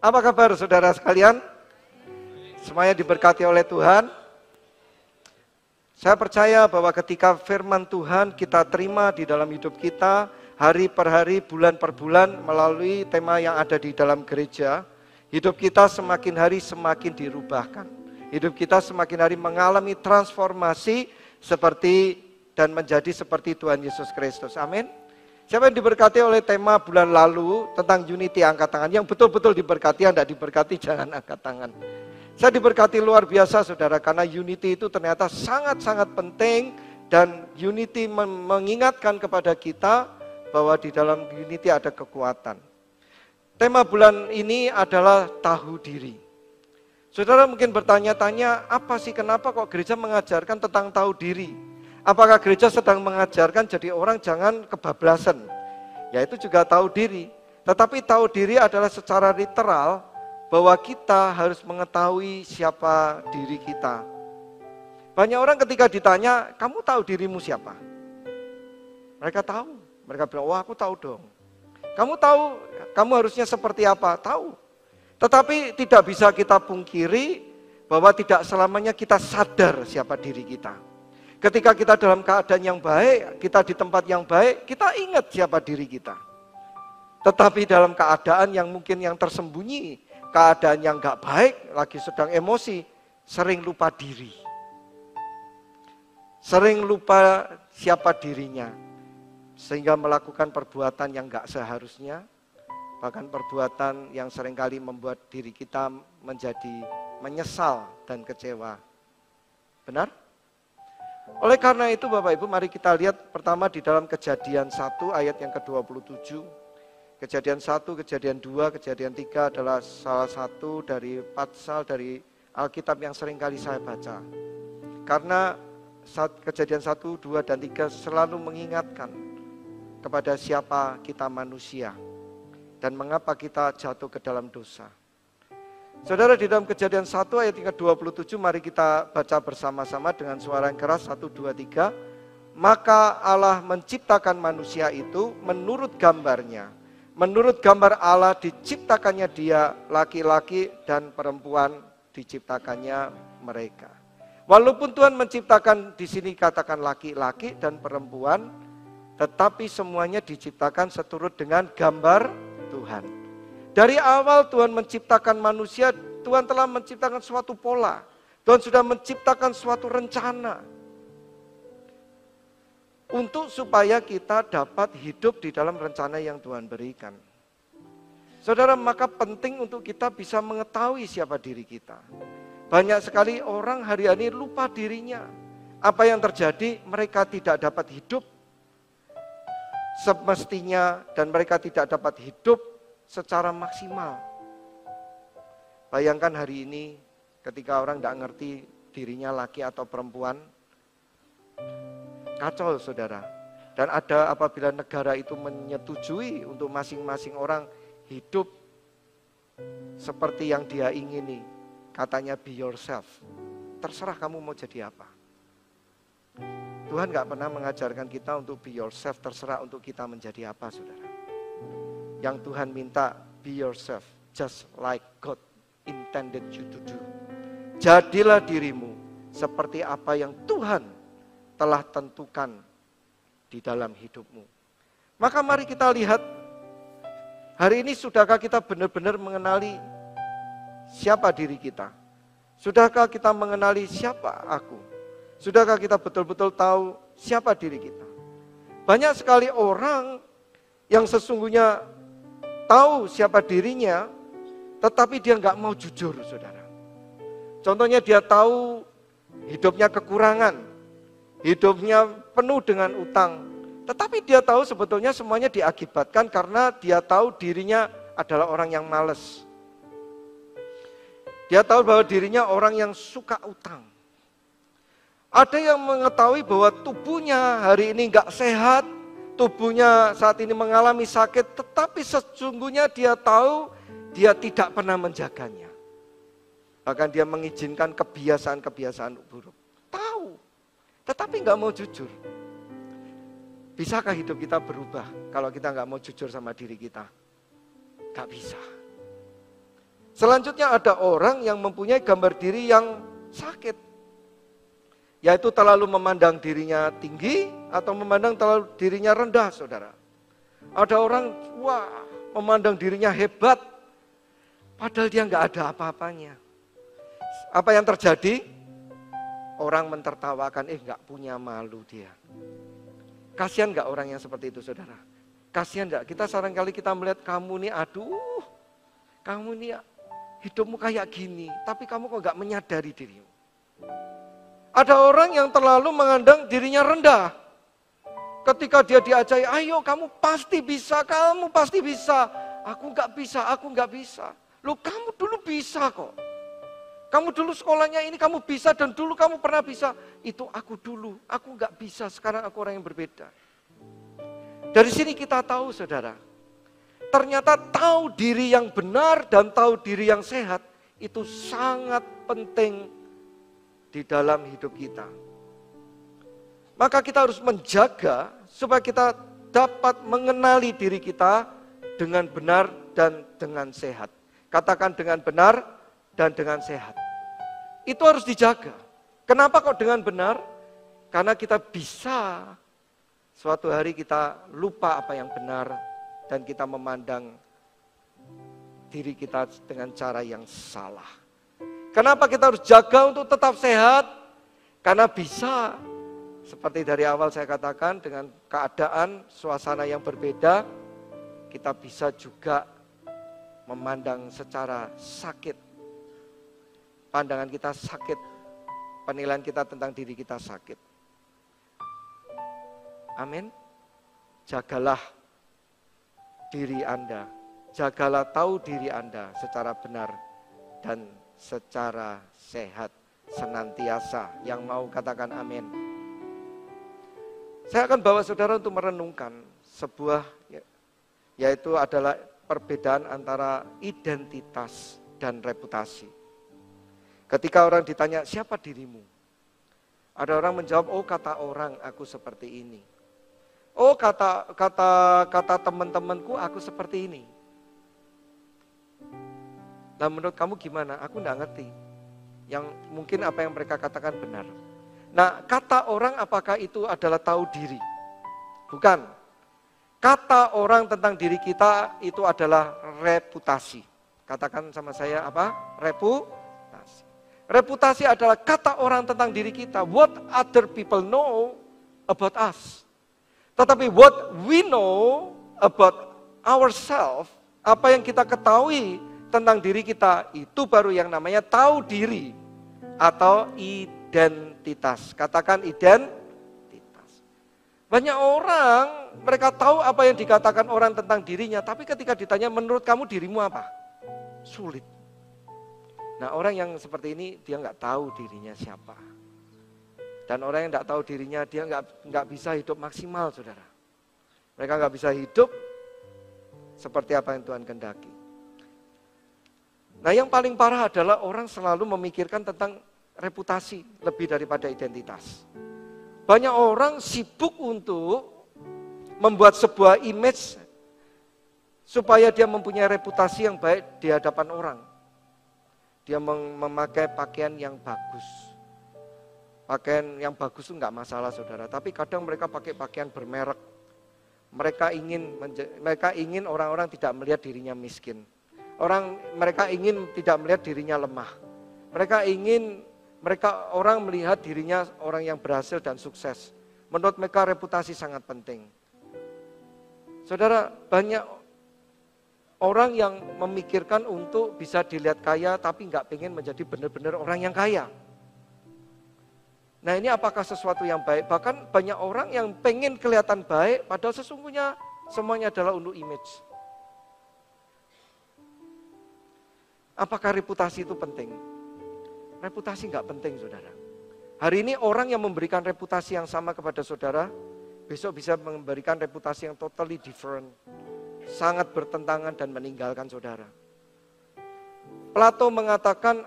Apa kabar saudara sekalian? Semuanya diberkati oleh Tuhan. Saya percaya bahwa ketika firman Tuhan kita terima di dalam hidup kita, hari per hari, bulan per bulan, melalui tema yang ada di dalam gereja, hidup kita semakin hari semakin dirubahkan. Hidup kita semakin hari mengalami transformasi seperti dan menjadi seperti Tuhan Yesus Kristus. Amin. Siapa yang diberkati oleh tema bulan lalu tentang unity, angkat tangan. Yang betul-betul diberkati, yang tidak diberkati jangan angkat tangan. Saya diberkati luar biasa saudara, karena unity itu ternyata sangat-sangat penting. Dan unity mengingatkan kepada kita bahwa di dalam unity ada kekuatan. Tema bulan ini adalah tahu diri. Saudara mungkin bertanya-tanya, apa sih kenapa kok gereja mengajarkan tentang tahu diri? Apakah gereja sedang mengajarkan jadi orang jangan kebablasan? Ya itu juga tahu diri. Tetapi tahu diri adalah secara literal bahwa kita harus mengetahui siapa diri kita. Banyak orang ketika ditanya, kamu tahu dirimu siapa? Mereka tahu. Mereka bilang, wah aku tahu dong. Kamu tahu, kamu harusnya seperti apa? Tahu. Tetapi tidak bisa kita pungkiri bahwa tidak selamanya kita sadar siapa diri kita. Ketika kita dalam keadaan yang baik, kita di tempat yang baik, kita ingat siapa diri kita. Tetapi dalam keadaan yang mungkin yang tersembunyi, keadaan yang gak baik, lagi sedang emosi, sering lupa diri. Sering lupa siapa dirinya. Sehingga melakukan perbuatan yang gak seharusnya, bahkan perbuatan yang seringkali membuat diri kita menjadi menyesal dan kecewa. Benar? Oleh karena itu Bapak Ibu, mari kita lihat pertama di dalam Kejadian 1 ayat yang ke-27. Kejadian 1, Kejadian 2, Kejadian 3 adalah salah satu dari pasal dari Alkitab yang sering kali saya baca. Karena Kejadian 1, 2, dan 3 selalu mengingatkan kepada siapa kita manusia dan mengapa kita jatuh ke dalam dosa. Saudara, di dalam Kejadian 1 ayat yang ke-27, mari kita baca bersama-sama dengan suara yang keras, 1, 2, 3. Maka Allah menciptakan manusia itu menurut gambarnya. Menurut gambar Allah diciptakannya dia, laki-laki dan perempuan diciptakannya mereka. Walaupun Tuhan menciptakan di sini katakan laki-laki dan perempuan, tetapi semuanya diciptakan seturut dengan gambar Tuhan. Dari awal Tuhan menciptakan manusia, Tuhan telah menciptakan suatu pola. Tuhan sudah menciptakan suatu rencana. Untuk supaya kita dapat hidup di dalam rencana yang Tuhan berikan. Saudara, maka penting untuk kita bisa mengetahui siapa diri kita. Banyak sekali orang hari ini lupa dirinya. Apa yang terjadi? Mereka tidak dapat hidup semestinya dan mereka tidak dapat hidup secara maksimal. Bayangkan hari ini ketika orang tidak ngerti dirinya laki atau perempuan, kacau saudara. Dan ada apabila negara itu menyetujui untuk masing-masing orang hidup seperti yang dia ingini, katanya be yourself. Terserah kamu mau jadi apa. Tuhan gak pernah mengajarkan kita untuk be yourself, terserah untuk kita menjadi apa saudara. Yang Tuhan minta, be yourself, just like God intended you to do. Jadilah dirimu seperti apa yang Tuhan telah tentukan di dalam hidupmu. Maka mari kita lihat, hari ini sudahkah kita benar-benar mengenali siapa diri kita? Sudahkah kita mengenali siapa aku? Sudahkah kita betul-betul tahu siapa diri kita? Banyak sekali orang yang sesungguhnya tahu siapa dirinya, tetapi dia nggak mau jujur, saudara. Contohnya dia tahu hidupnya kekurangan, hidupnya penuh dengan utang, tetapi dia tahu sebetulnya semuanya diakibatkan karena dia tahu dirinya adalah orang yang malas. Dia tahu bahwa dirinya orang yang suka utang. Ada yang mengetahui bahwa tubuhnya hari ini nggak sehat, tubuhnya saat ini mengalami sakit, tetapi sesungguhnya dia tahu dia tidak pernah menjaganya. Bahkan dia mengizinkan kebiasaan-kebiasaan buruk. Tahu, tetapi nggak mau jujur. Bisakah hidup kita berubah kalau kita nggak mau jujur sama diri kita? Nggak bisa. Selanjutnya ada orang yang mempunyai gambar diri yang sakit. Yaitu terlalu memandang dirinya tinggi atau memandang terlalu dirinya rendah, saudara. Ada orang, wah, memandang dirinya hebat, padahal dia nggak ada apa-apanya. Apa yang terjadi? Orang mentertawakan, nggak punya malu dia. Kasihan nggak orang yang seperti itu, saudara? Kasihan nggak? Kita seringkali kita melihat kamu nih, aduh, kamu nih hidupmu kayak gini, tapi kamu kok nggak menyadari dirimu. Ada orang yang terlalu mengandang dirinya rendah. Ketika dia diajari, ayo kamu pasti bisa, kamu pasti bisa. Aku nggak bisa, aku nggak bisa. Loh, kamu dulu bisa kok. Kamu dulu sekolahnya ini kamu bisa dan dulu kamu pernah bisa. Itu aku dulu, aku nggak bisa, sekarang aku orang yang berbeda. Dari sini kita tahu, saudara, ternyata tahu diri yang benar dan tahu diri yang sehat itu sangat penting di dalam hidup kita. Maka kita harus menjaga supaya kita dapat mengenali diri kita dengan benar dan dengan sehat. Katakan dengan benar dan dengan sehat. Itu harus dijaga. Kenapa kok dengan benar? Karena kita bisa suatu hari kita lupa apa yang benar dan kita memandang diri kita dengan cara yang salah. Kenapa kita harus jaga untuk tetap sehat? Karena bisa, seperti dari awal saya katakan, dengan keadaan suasana yang berbeda, kita bisa juga memandang secara sakit. Pandangan kita sakit, penilaian kita tentang diri kita sakit. Amin. Jagalah diri Anda, jagalah tahu diri Anda secara benar dan secara sehat senantiasa. Yang mau katakan amin. Saya akan bawa saudara untuk merenungkan sebuah, yaitu adalah perbedaan antara identitas dan reputasi. Ketika orang ditanya, siapa dirimu? Ada orang menjawab, oh kata orang aku seperti ini. Oh kata teman-temanku aku seperti ini. Nah menurut kamu gimana? Aku enggak ngerti. Yang mungkin apa yang mereka katakan benar. Nah kata orang apakah itu adalah tahu diri? Bukan. Kata orang tentang diri kita itu adalah reputasi. Katakan sama saya apa? Reputasi. Reputasi adalah kata orang tentang diri kita. What other people know about us. Tetapi what we know about ourselves, apa yang kita ketahui tentang diri kita, itu baru yang namanya tahu diri atau identitas. Katakan identitas. Banyak orang, mereka tahu apa yang dikatakan orang tentang dirinya, tapi ketika ditanya menurut kamu dirimu apa? Sulit. Nah orang yang seperti ini, dia nggak tahu dirinya siapa. Dan orang yang tidak tahu dirinya, dia nggak bisa hidup maksimal, saudara. Mereka nggak bisa hidup seperti apa yang Tuhan kehendaki. Nah yang paling parah adalah orang selalu memikirkan tentang reputasi lebih daripada identitas. Banyak orang sibuk untuk membuat sebuah image supaya dia mempunyai reputasi yang baik di hadapan orang. Dia memakai pakaian yang bagus. Pakaian yang bagus itu enggak masalah, saudara. Tapi kadang mereka pakai pakaian bermerek. Mereka ingin orang-orang tidak melihat dirinya miskin. Mereka ingin tidak melihat dirinya lemah. Orang melihat dirinya orang yang berhasil dan sukses. Menurut mereka reputasi sangat penting. Saudara, banyak orang yang memikirkan untuk bisa dilihat kaya tapi enggak pengen menjadi benar-benar orang yang kaya. Nah ini apakah sesuatu yang baik? Bahkan banyak orang yang pengen kelihatan baik, padahal sesungguhnya semuanya adalah untuk image. Apakah reputasi itu penting? Reputasi nggak penting, saudara. Hari ini orang yang memberikan reputasi yang sama kepada saudara, besok bisa memberikan reputasi yang totally different. Sangat bertentangan dan meninggalkan saudara. Plato mengatakan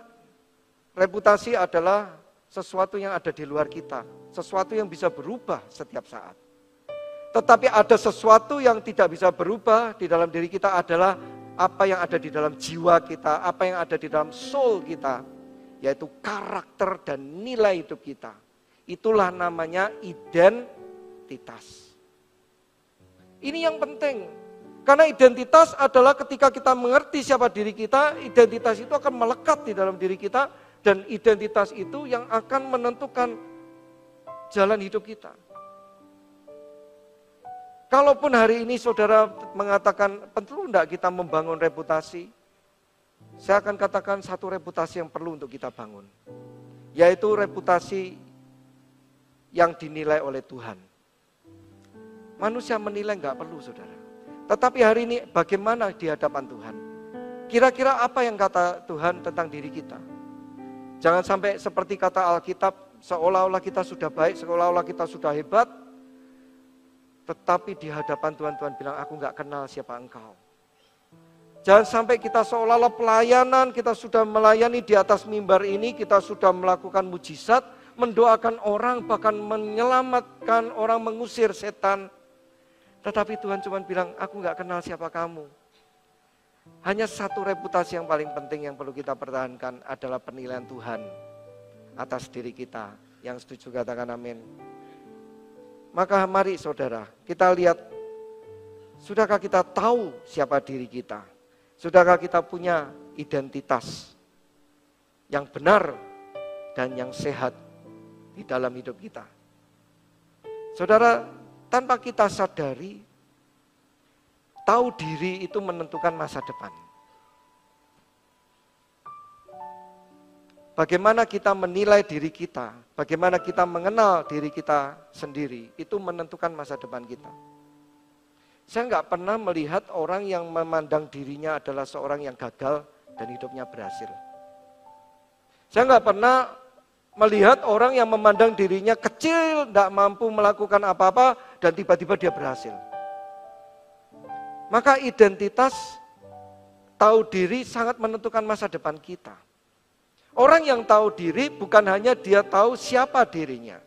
reputasi adalah sesuatu yang ada di luar kita, sesuatu yang bisa berubah setiap saat. Tetapi ada sesuatu yang tidak bisa berubah di dalam diri kita adalah apa yang ada di dalam jiwa kita, apa yang ada di dalam soul kita, yaitu karakter dan nilai hidup kita. Itulah namanya identitas. Ini yang penting. Karena identitas adalah ketika kita mengerti siapa diri kita, identitas itu akan melekat di dalam diri kita, dan identitas itu yang akan menentukan jalan hidup kita. Kalaupun hari ini saudara mengatakan, perlu enggak kita membangun reputasi? Saya akan katakan satu reputasi yang perlu untuk kita bangun. Yaitu reputasi yang dinilai oleh Tuhan. Manusia menilai enggak perlu saudara. Tetapi hari ini bagaimana di hadapan Tuhan? Kira-kira apa yang kata Tuhan tentang diri kita? Jangan sampai seperti kata Alkitab, seolah-olah kita sudah baik, seolah-olah kita sudah hebat. Tetapi di hadapan Tuhan, Tuhan bilang, aku gak kenal siapa engkau. Jangan sampai kita seolah-olah pelayanan, kita sudah melayani di atas mimbar ini, kita sudah melakukan mujizat, mendoakan orang, bahkan menyelamatkan orang, mengusir setan. Tetapi Tuhan cuma bilang, aku gak kenal siapa kamu. Hanya satu reputasi yang paling penting yang perlu kita pertahankan adalah penilaian Tuhan atas diri kita. Yang setuju katakan amin. Maka mari saudara, kita lihat, sudahkah kita tahu siapa diri kita? Sudahkah kita punya identitas yang benar dan yang sehat di dalam hidup kita? Saudara, tanpa kita sadari, tahu diri itu menentukan masa depan. Bagaimana kita menilai diri kita, bagaimana kita mengenal diri kita sendiri, itu menentukan masa depan kita. Saya nggak pernah melihat orang yang memandang dirinya adalah seorang yang gagal dan hidupnya berhasil. Saya nggak pernah melihat orang yang memandang dirinya kecil, tidak mampu melakukan apa-apa, dan tiba-tiba dia berhasil. Maka identitas, tahu diri sangat menentukan masa depan kita. Orang yang tahu diri bukan hanya dia tahu siapa dirinya,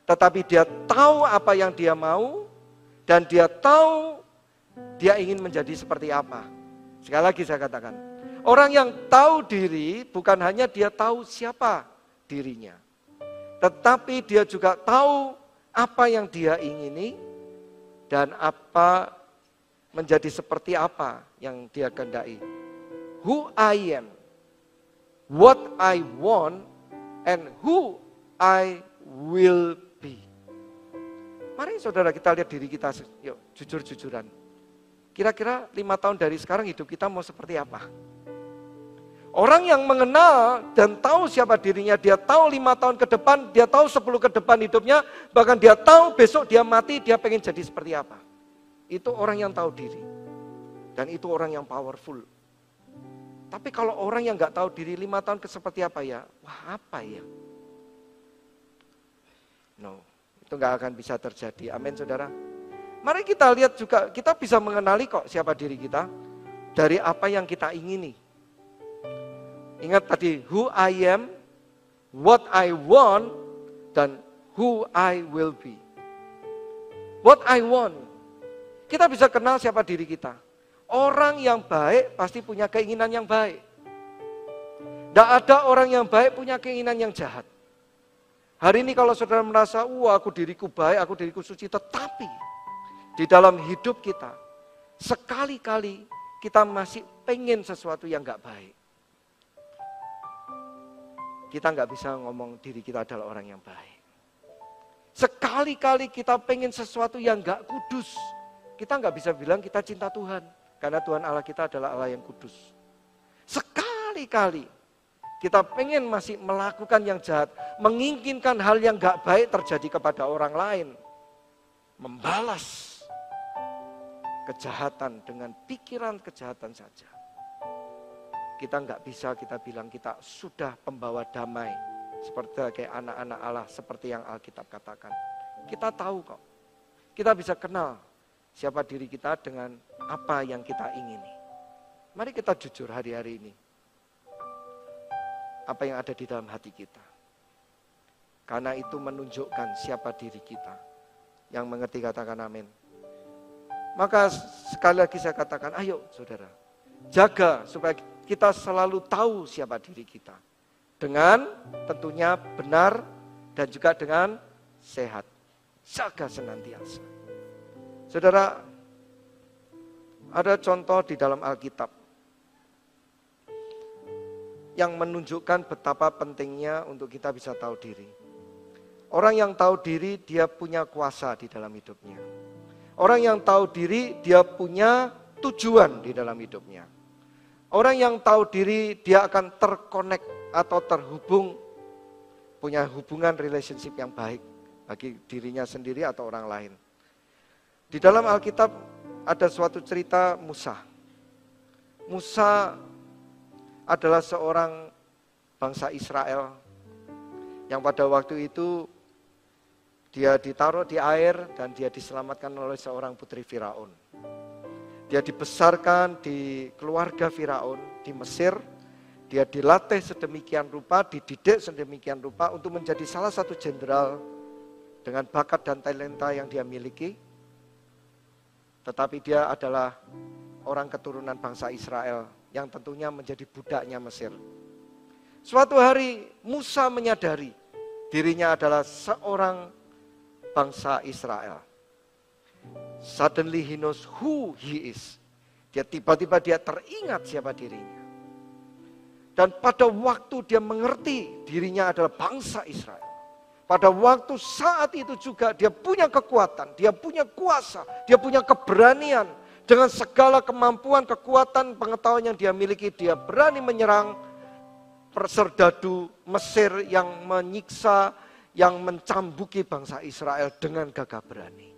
tetapi dia tahu apa yang dia mau, dan dia tahu dia ingin menjadi seperti apa. Sekali lagi saya katakan, orang yang tahu diri bukan hanya dia tahu siapa dirinya, tetapi dia juga tahu apa yang dia ingini dan apa menjadi seperti apa yang dia kehendaki. Who I am, what I want, and who I will be. Mari saudara kita lihat diri kita, yuk jujur-jujuran. Kira-kira 5 tahun dari sekarang hidup kita mau seperti apa? Orang yang mengenal dan tahu siapa dirinya, dia tahu 5 tahun ke depan, dia tahu 10 ke depan hidupnya, bahkan dia tahu besok dia mati, dia pengen jadi seperti apa. Itu orang yang tahu diri. Dan itu orang yang powerful. Tapi kalau orang yang gak tahu diri 5 tahun ke seperti apa ya, wah apa ya? No, itu gak akan bisa terjadi. Amin saudara. Mari kita lihat juga, kita bisa mengenali kok siapa diri kita dari apa yang kita ingini. Ingat tadi, who I am, what I want, dan who I will be. What I want. Kita bisa kenal siapa diri kita. Orang yang baik pasti punya keinginan yang baik. Tidak ada orang yang baik punya keinginan yang jahat. Hari ini kalau saudara merasa, aku diriku baik, aku diriku suci. Tetapi di dalam hidup kita, sekali-kali kita masih pengen sesuatu yang gak baik. Kita nggak bisa ngomong diri kita adalah orang yang baik. Sekali-kali kita pengen sesuatu yang nggak kudus, kita nggak bisa bilang kita cinta Tuhan. Karena Tuhan Allah kita adalah Allah yang kudus. Sekali-kali kita pengen masih melakukan yang jahat, menginginkan hal yang nggak baik terjadi kepada orang lain. Membalas kejahatan dengan pikiran kejahatan saja. Kita nggak bisa kita bilang kita sudah pembawa damai. Seperti kayak anak-anak Allah, seperti yang Alkitab katakan. Kita tahu kok. Kita bisa kenal siapa diri kita dengan apa yang kita ingini. Mari kita jujur hari-hari ini. Apa yang ada di dalam hati kita. Karena itu menunjukkan siapa diri kita. Yang mengerti katakan amin. Maka sekali lagi saya katakan, ayo saudara. Jaga supaya kita selalu tahu siapa diri kita. Dengan tentunya benar dan juga dengan sehat. Jaga senantiasa. Saudara, ada contoh di dalam Alkitab yang menunjukkan betapa pentingnya untuk kita bisa tahu diri. Orang yang tahu diri, dia punya kuasa di dalam hidupnya. Orang yang tahu diri, dia punya tujuan di dalam hidupnya. Orang yang tahu diri, dia akan terkonek atau terhubung, punya hubungan relationship yang baik bagi dirinya sendiri atau orang lain. Di dalam Alkitab ada suatu cerita Musa. Musa adalah seorang bangsa Israel yang pada waktu itu dia ditaruh di air dan dia diselamatkan oleh seorang putri Firaun. Dia dibesarkan di keluarga Firaun di Mesir. Dia dilatih sedemikian rupa, dididik sedemikian rupa untuk menjadi salah satu jenderal dengan bakat dan talenta yang dia miliki. Tetapi dia adalah orang keturunan bangsa Israel yang tentunya menjadi budaknya Mesir. Suatu hari Musa menyadari dirinya adalah seorang bangsa Israel. Suddenly he knows who he is. Tiba-tiba dia teringat siapa dirinya. Dan pada waktu dia mengerti dirinya adalah bangsa Israel. Pada waktu saat itu juga dia punya kekuatan, dia punya kuasa, dia punya keberanian. Dengan segala kemampuan, kekuatan, pengetahuan yang dia miliki, dia berani menyerang serdadu Mesir yang menyiksa, yang mencambuki bangsa Israel dengan gagah berani.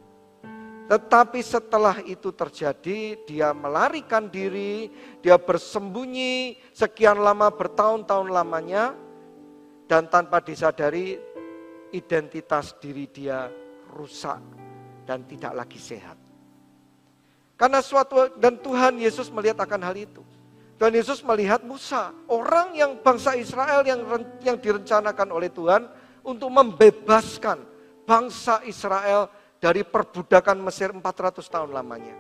Tetapi setelah itu terjadi, dia melarikan diri, dia bersembunyi sekian lama, bertahun-tahun lamanya, dan tanpa disadari identitas diri dia rusak dan tidak lagi sehat. Karena dan Tuhan Yesus melihat akan hal itu. Tuhan Yesus melihat Musa, orang yang bangsa Israel yang direncanakan oleh Tuhan untuk membebaskan bangsa Israel dari perbudakan Mesir 400 tahun lamanya.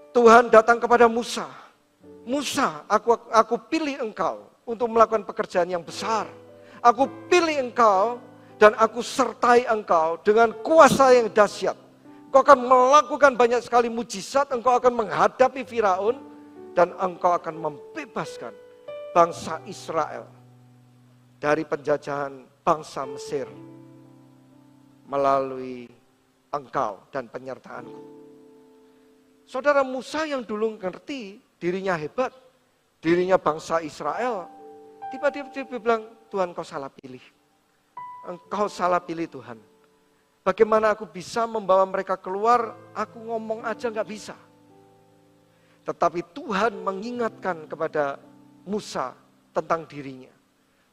Tuhan datang kepada Musa. Musa, aku pilih engkau untuk melakukan pekerjaan yang besar. Aku pilih engkau dan aku sertai engkau dengan kuasa yang dahsyat. Engkau akan melakukan banyak sekali mujizat, engkau akan menghadapi Firaun, dan engkau akan membebaskan bangsa Israel dari penjajahan bangsa Mesir melalui engkau dan penyertaanku. Saudara, Musa yang dulu ngerti dirinya hebat, dirinya bangsa Israel, tiba-tiba dia bilang, Tuhan kau salah pilih. Engkau salah pilih Tuhan. Bagaimana aku bisa membawa mereka keluar, aku ngomong aja gak bisa. Tetapi Tuhan mengingatkan kepada Musa tentang dirinya.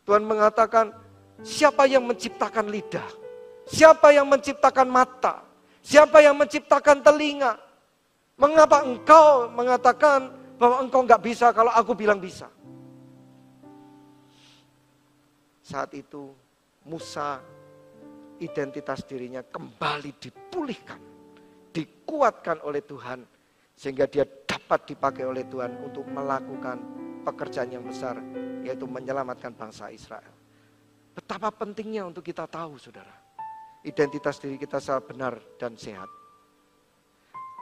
Tuhan mengatakan, siapa yang menciptakan lidah? Siapa yang menciptakan mata? Siapa yang menciptakan telinga? Mengapa engkau mengatakan bahwa engkau gak bisa kalau aku bilang bisa? Saat itu Musa, identitas dirinya kembali dipulihkan, dikuatkan oleh Tuhan, sehingga dia dapat dipakai oleh Tuhan untuk melakukan pekerjaan yang besar, yaitu menyelamatkan bangsa Israel. Betapa pentingnya untuk kita tahu, saudara, identitas diri kita secara benar dan sehat.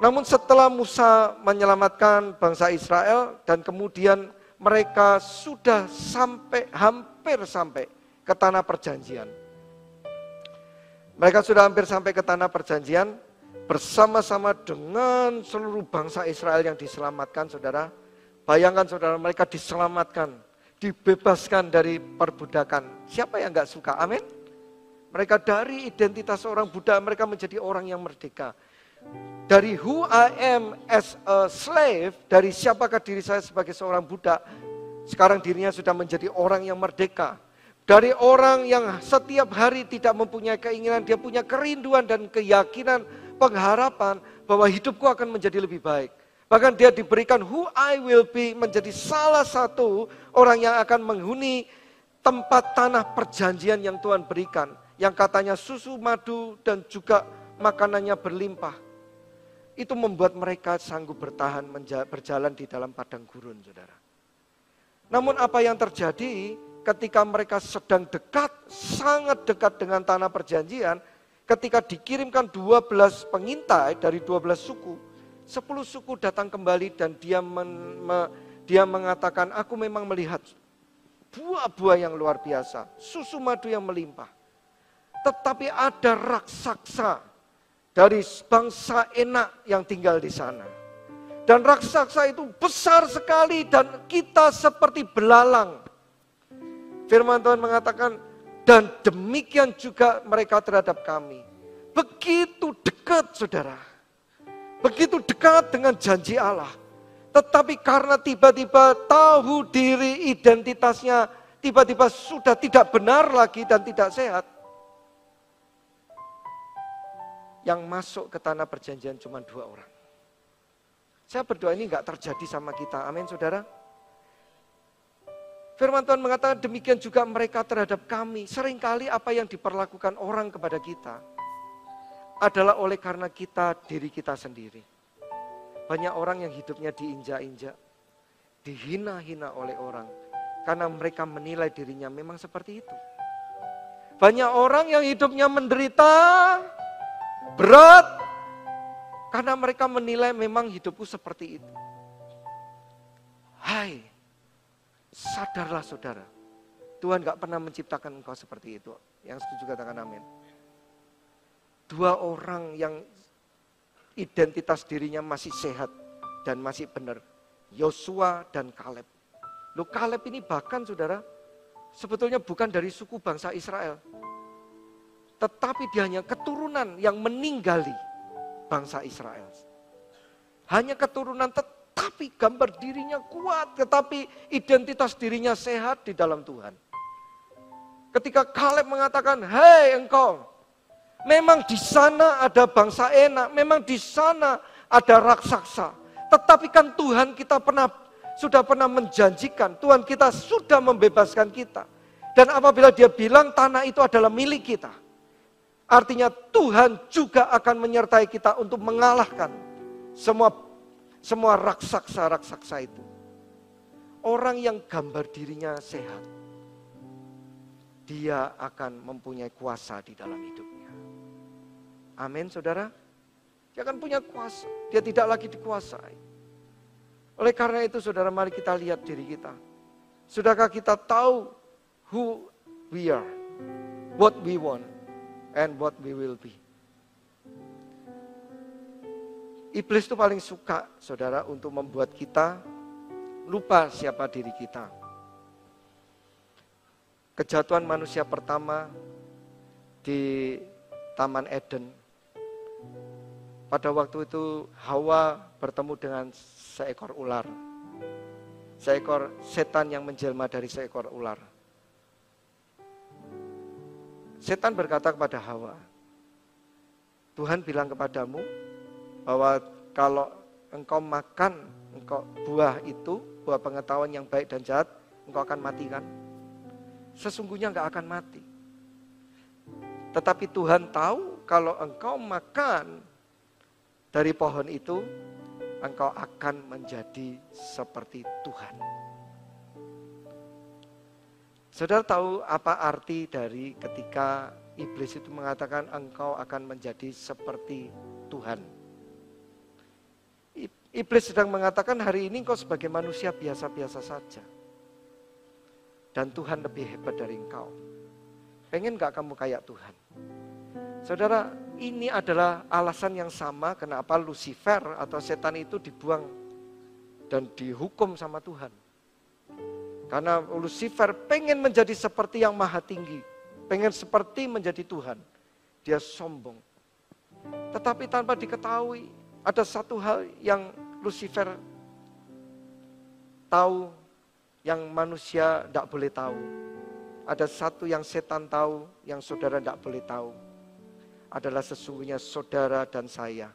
Namun setelah Musa menyelamatkan bangsa Israel dan kemudian mereka sudah hampir sampai ke tanah perjanjian. Mereka sudah hampir sampai ke tanah perjanjian bersama-sama dengan seluruh bangsa Israel yang diselamatkan, saudara. Bayangkan saudara, mereka diselamatkan, dibebaskan dari perbudakan. Siapa yang gak suka? Amin. Mereka dari identitas orang budak, mereka menjadi orang yang merdeka. Dari who I am as a slave, dari siapakah diri saya sebagai seorang budak, sekarang dirinya sudah menjadi orang yang merdeka. Dari orang yang setiap hari tidak mempunyai keinginan, dia punya kerinduan dan keyakinan, pengharapan bahwa hidupku akan menjadi lebih baik. Bahkan dia diberikan who I will be, menjadi salah satu orang yang akan menghuni tempat tanah perjanjian yang Tuhan berikan. Yang katanya susu, madu, dan juga makanannya berlimpah. itu membuat mereka sanggup bertahan berjalan di dalam padang gurun, saudara. Namun apa yang terjadi ketika mereka sedang dekat, sangat dekat dengan tanah perjanjian, ketika dikirimkan 12 pengintai dari 12 suku, 10 suku datang kembali dan dia mengatakan, aku memang melihat buah-buah yang luar biasa, susu madu yang melimpah. Tetapi ada raksasa dari bangsa Enak yang tinggal di sana. Dan raksasa itu besar sekali dan kita seperti belalang. Firman Tuhan mengatakan, dan demikian juga mereka terhadap kami. Begitu dekat, saudara. Begitu dekat dengan janji Allah. Tetapi karena tiba-tiba tahu diri identitasnya, tiba-tiba sudah tidak benar lagi dan tidak sehat. Yang masuk ke tanah perjanjian cuma 2 orang. Saya berdoa ini enggak terjadi sama kita. Amin, saudara. Firman Tuhan mengatakan demikian juga mereka terhadap kami. Seringkali apa yang diperlakukan orang kepada kita adalah oleh karena kita, diri kita sendiri. Banyak orang yang hidupnya diinjak-injak, dihina-hina oleh orang. Karena mereka menilai dirinya memang seperti itu. Banyak orang yang hidupnya menderita, berat, karena mereka menilai memang hidupku seperti itu. Hai, sadarlah saudara. Tuhan gak pernah menciptakan engkau seperti itu. Yang setuju katakan amin. 2 orang yang identitas dirinya masih sehat dan masih benar. Yosua dan Kaleb. Loh, Kaleb ini bahkan saudara, sebetulnya bukan dari suku bangsa Israel. Tetapi dia hanya keturunan yang meninggali bangsa Israel. Hanya keturunan, tetapi gambar dirinya kuat, tetapi identitas dirinya sehat di dalam Tuhan. Ketika Kaleb mengatakan, hei engkau, memang di sana ada bangsa Enak, memang di sana ada raksasa. Tetapi kan Tuhan kita sudah pernah menjanjikan, Tuhan kita sudah membebaskan kita. Dan apabila dia bilang tanah itu adalah milik kita, artinya Tuhan juga akan menyertai kita untuk mengalahkan semua raksasa-raksasa itu. Orang yang gambar dirinya sehat, dia akan mempunyai kuasa di dalam hidupnya. Amin, saudara. Dia akan punya kuasa, dia tidak lagi dikuasai. Oleh karena itu, saudara, mari kita lihat diri kita. Sudahkah kita tahu who we are, what we want, and what we will be. Iblis itu paling suka, saudara, untuk membuat kita lupa siapa diri kita. Kejatuhan manusia pertama di Taman Eden. Pada waktu itu Hawa bertemu dengan seekor ular. Seekor setan yang menjelma dari seekor ular. Setan berkata kepada Hawa, Tuhan bilang kepadamu bahwa kalau engkau makan buah itu, buah pengetahuan yang baik dan jahat, engkau akan mati kan? Sesungguhnya enggak akan mati. Tetapi Tuhan tahu kalau engkau makan dari pohon itu, engkau akan menjadi seperti Tuhan. Saudara tahu apa arti dari ketika iblis itu mengatakan engkau akan menjadi seperti Tuhan? Iblis sedang mengatakan hari ini engkau sebagai manusia biasa-biasa saja. Dan Tuhan lebih hebat dari engkau. Pengen gak kamu kayak Tuhan? Saudara, ini adalah alasan yang sama kenapa Lucifer atau setan itu dibuang dan dihukum sama Tuhan. Karena Lucifer pengen menjadi seperti yang maha tinggi. Pengen seperti menjadi Tuhan. Dia sombong. Tetapi tanpa diketahui, ada satu hal yang Lucifer tahu, yang manusia tidak boleh tahu. Ada satu yang setan tahu, yang saudara tidak boleh tahu. Adalah sesungguhnya saudara dan saya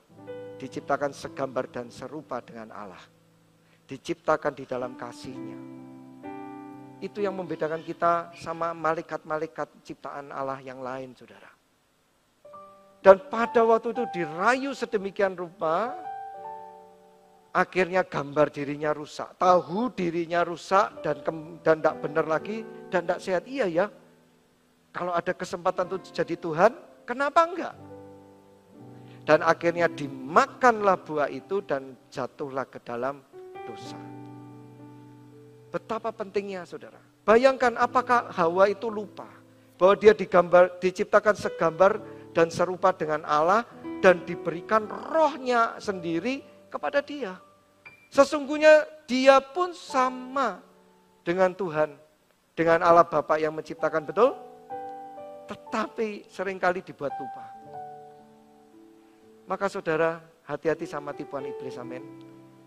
diciptakan segambar dan serupa dengan Allah. Diciptakan di dalam kasih-Nya. Itu yang membedakan kita sama malaikat-malaikat ciptaan Allah yang lain, saudara. Dan pada waktu itu dirayu sedemikian rupa, akhirnya gambar dirinya rusak, tahu dirinya rusak dan tidak benar lagi dan tidak sehat. Iya ya, kalau ada kesempatan untuk jadi Tuhan, kenapa enggak? Dan akhirnya dimakanlah buah itu dan jatuhlah ke dalam dosa. Betapa pentingnya saudara. Bayangkan apakah Hawa itu lupa bahwa dia diciptakan segambar dan serupa dengan Allah dan diberikan rohnya sendiri kepada dia. Sesungguhnya dia pun sama dengan Tuhan, dengan Allah Bapa yang menciptakan, betul? Tetapi seringkali dibuat lupa. Maka saudara, hati-hati sama tipuan iblis, amin.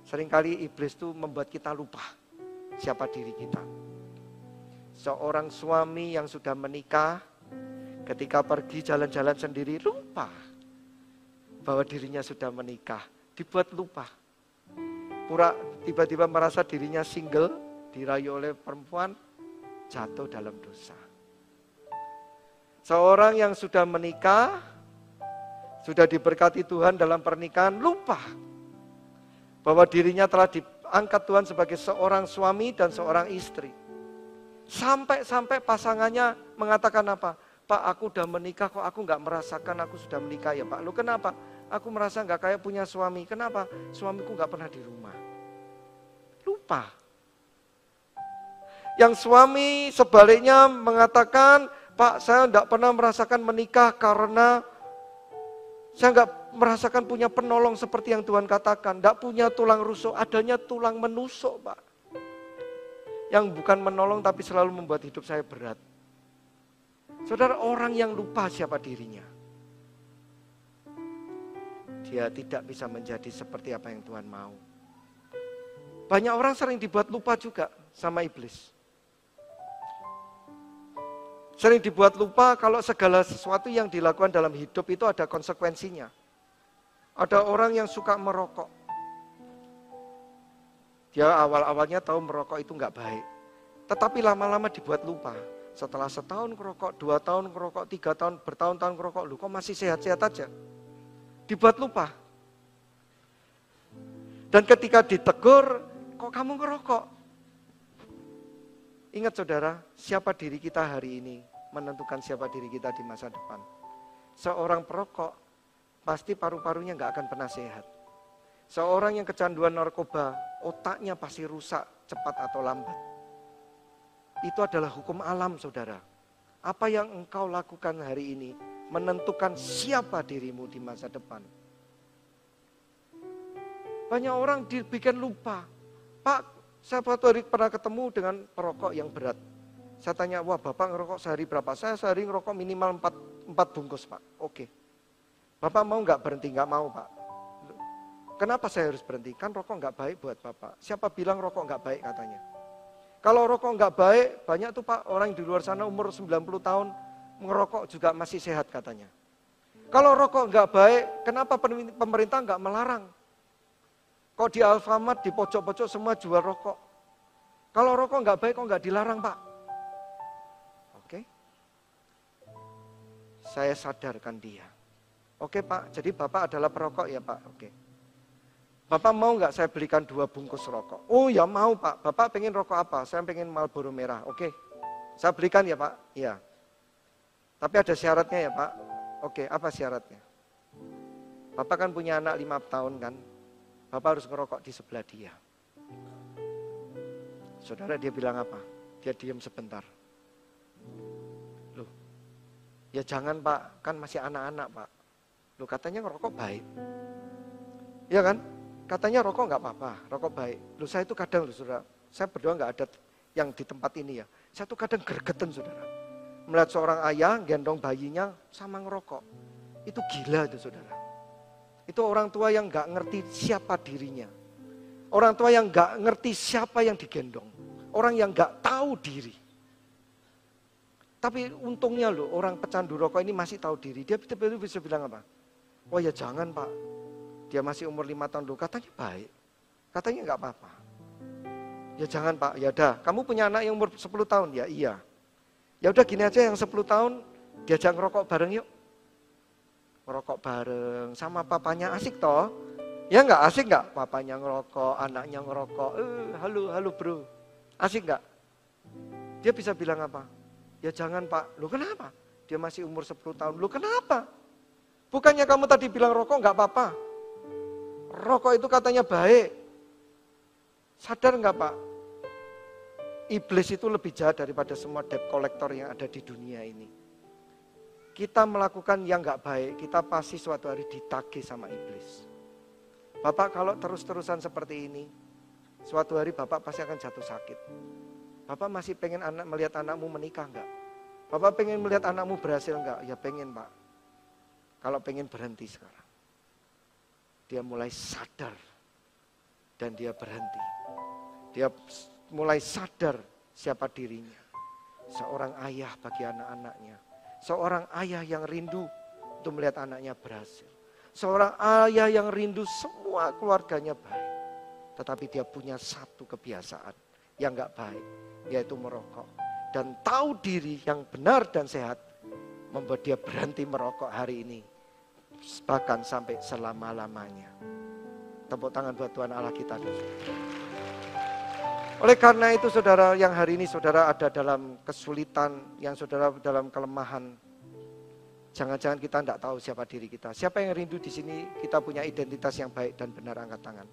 Seringkali iblis itu membuat kita lupa siapa diri kita. Seorang suami yang sudah menikah, ketika pergi jalan-jalan sendiri, lupa bahwa dirinya sudah menikah, dibuat lupa. Tiba-tiba merasa dirinya single, dirayu oleh perempuan, jatuh dalam dosa. Seorang yang sudah menikah, sudah diberkati Tuhan dalam pernikahan, lupa bahwa dirinya telah diangkat Tuhan sebagai seorang suami dan seorang istri. Sampai-sampai pasangannya mengatakan apa? Pak, aku udah menikah kok aku gak merasakan aku sudah menikah ya Pak. Loh kenapa? Aku merasa gak kayak punya suami. Kenapa? Suamiku gak pernah di rumah. Lupa. Yang suami sebaliknya mengatakan, Pak, saya gak pernah merasakan menikah karena saya gak merasakan punya penolong seperti yang Tuhan katakan. Gak punya tulang rusuk, adanya tulang menusuk Pak. Yang bukan menolong tapi selalu membuat hidup saya berat. Saudara, orang yang lupa siapa dirinya, dia tidak bisa menjadi seperti apa yang Tuhan mau. Banyak orang sering dibuat lupa juga sama iblis. Sering dibuat lupa kalau segala sesuatu yang dilakukan dalam hidup itu ada konsekuensinya. Ada orang yang suka merokok. Dia awal-awalnya tahu merokok itu enggak baik. Tetapi lama-lama dibuat lupa. Setelah setahun ngerokok, 2 tahun ngerokok, 3 tahun, bertahun-tahun ngerokok, lu kok masih sehat-sehat aja? Dibuat lupa. Dan ketika ditegur, kok kamu ngerokok? Ingat saudara, siapa diri kita hari ini menentukan siapa diri kita di masa depan. Seorang perokok, pasti paru-parunya gak akan pernah sehat. Seorang yang kecanduan narkoba, otaknya pasti rusak cepat atau lambat. Itu adalah hukum alam saudara. Apa yang engkau lakukan hari ini menentukan siapa dirimu di masa depan. Banyak orang dibikin lupa. Pak, saya suatu hari pernah ketemu dengan perokok yang berat. Saya tanya, wah Bapak ngerokok sehari berapa? Saya sehari ngerokok minimal 4 bungkus Pak. Oke. Bapak mau nggak berhenti? Nggak mau Pak. Kenapa saya harus berhenti? Kan rokok nggak baik buat Bapak. Siapa bilang rokok nggak baik katanya? Kalau rokok nggak baik, banyak tuh Pak orang di luar sana umur 90 tahun ngerokok juga masih sehat katanya. Kalau rokok nggak baik, kenapa pemerintah nggak melarang? Kok di Alfamart, di pojok-pojok semua jual rokok? Kalau rokok nggak baik, kok nggak dilarang Pak? Oke. Saya sadarkan dia. Oke Pak, jadi Bapak adalah perokok ya Pak? Oke. Bapak mau nggak saya belikan 2 bungkus rokok? Oh ya mau Pak, Bapak pengen rokok apa? Saya pengen Marlboro merah, oke. Saya belikan ya Pak? Iya. Tapi ada syaratnya ya Pak? Oke, apa syaratnya? Bapak kan punya anak 5 tahun kan? Bapak harus ngerokok di sebelah dia. Saudara dia bilang apa? Dia diam sebentar. Loh, ya jangan Pak, kan masih anak-anak Pak. Loh katanya ngerokok baik. Iya kan? Katanya rokok nggak apa-apa, rokok baik. Loh saya itu kadang loh saudara, saya berdoa nggak ada yang di tempat ini ya. Saya tuh kadang gergeten saudara. Melihat seorang ayah gendong bayinya sama ngerokok. Itu gila itu saudara. Itu orang tua yang nggak ngerti siapa dirinya. Orang tua yang nggak ngerti siapa yang digendong. Orang yang nggak tahu diri. Tapi untungnya loh orang pecandu rokok ini masih tahu diri. Dia betul-betul bisa bilang apa? Oh ya jangan Pak. Dia masih umur 5 tahun dulu, katanya baik. Katanya enggak apa-apa. Ya jangan Pak, ya udah. Kamu punya anak yang umur 10 tahun? Ya iya. Ya udah gini aja yang 10 tahun diajak ngerokok bareng yuk. Ngerokok bareng sama papanya asik toh. Ya nggak, asik nggak? Papanya ngerokok, anaknya ngerokok. Halo bro. Asik nggak? Dia bisa bilang apa? Ya jangan Pak. Loh kenapa? Dia masih umur 10 tahun. Loh kenapa? Bukannya kamu tadi bilang rokok nggak apa-apa? Rokok itu katanya baik. Sadar nggak Pak? Iblis itu lebih jahat daripada semua debt collector yang ada di dunia ini. Kita melakukan yang nggak baik, kita pasti suatu hari ditagih sama iblis. Bapak kalau terus-terusan seperti ini, suatu hari Bapak pasti akan jatuh sakit. Bapak masih pengen melihat anakmu menikah enggak? Bapak pengen melihat anakmu berhasil enggak? Ya pengen Pak. Kalau pengen berhenti sekarang. Dia mulai sadar dan dia berhenti. Dia mulai sadar siapa dirinya. Seorang ayah bagi anak-anaknya. Seorang ayah yang rindu untuk melihat anaknya berhasil. Seorang ayah yang rindu semua keluarganya baik. Tetapi dia punya satu kebiasaan yang gak baik, yaitu merokok. Dan tahu diri yang benar dan sehat, membuat dia berhenti merokok hari ini. Bahkan sampai selama-lamanya. Tepuk tangan buat Tuhan Allah kita dulu. Oleh karena itu saudara, yang hari ini saudara ada dalam kesulitan, yang saudara dalam kelemahan, jangan-jangan kita tidak tahu siapa diri kita. Siapa yang rindu di sini kita punya identitas yang baik dan benar, angkat tangan.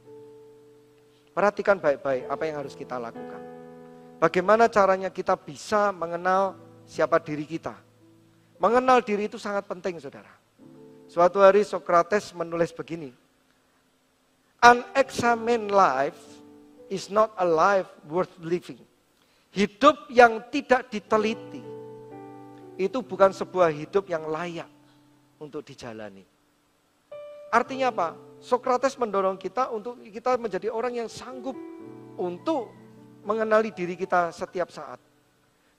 Perhatikan baik-baik apa yang harus kita lakukan. Bagaimana caranya kita bisa mengenal siapa diri kita. Mengenal diri itu sangat penting saudara. Suatu hari Socrates menulis begini. Unexamined life is not a life worth living. Hidup yang tidak diteliti itu bukan sebuah hidup yang layak untuk dijalani. Artinya apa? Socrates mendorong kita untuk kita menjadi orang yang sanggup untuk mengenali diri kita setiap saat.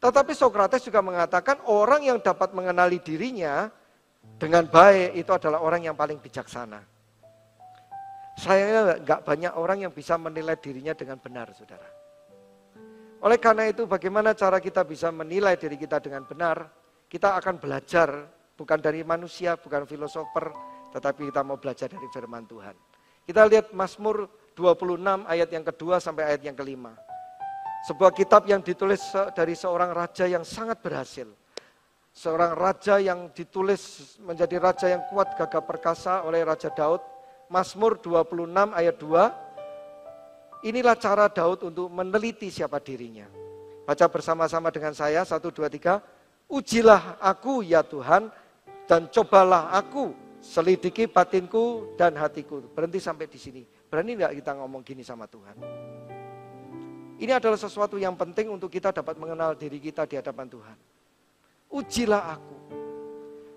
Tetapi Socrates juga mengatakan orang yang dapat mengenali dirinya dengan baik itu adalah orang yang paling bijaksana. Sayangnya nggak banyak orang yang bisa menilai dirinya dengan benar, saudara. Oleh karena itu, bagaimana cara kita bisa menilai diri kita dengan benar? Kita akan belajar bukan dari manusia, bukan filosofer, tetapi kita mau belajar dari firman Tuhan. Kita lihat Mazmur 26 ayat yang kedua sampai ayat yang kelima. Sebuah kitab yang ditulis dari seorang raja yang sangat berhasil. Seorang raja yang ditulis menjadi raja yang kuat, gagah perkasa oleh Raja Daud. Mazmur 26 ayat 2. Inilah cara Daud untuk meneliti siapa dirinya. Baca bersama-sama dengan saya, 1, 2, 3. Ujilah aku ya Tuhan, dan cobalah aku, selidiki batinku dan hatiku. Berhenti sampai di sini. Berani enggak kita ngomong gini sama Tuhan? Ini adalah sesuatu yang penting untuk kita dapat mengenal diri kita di hadapan Tuhan. Ujilah aku.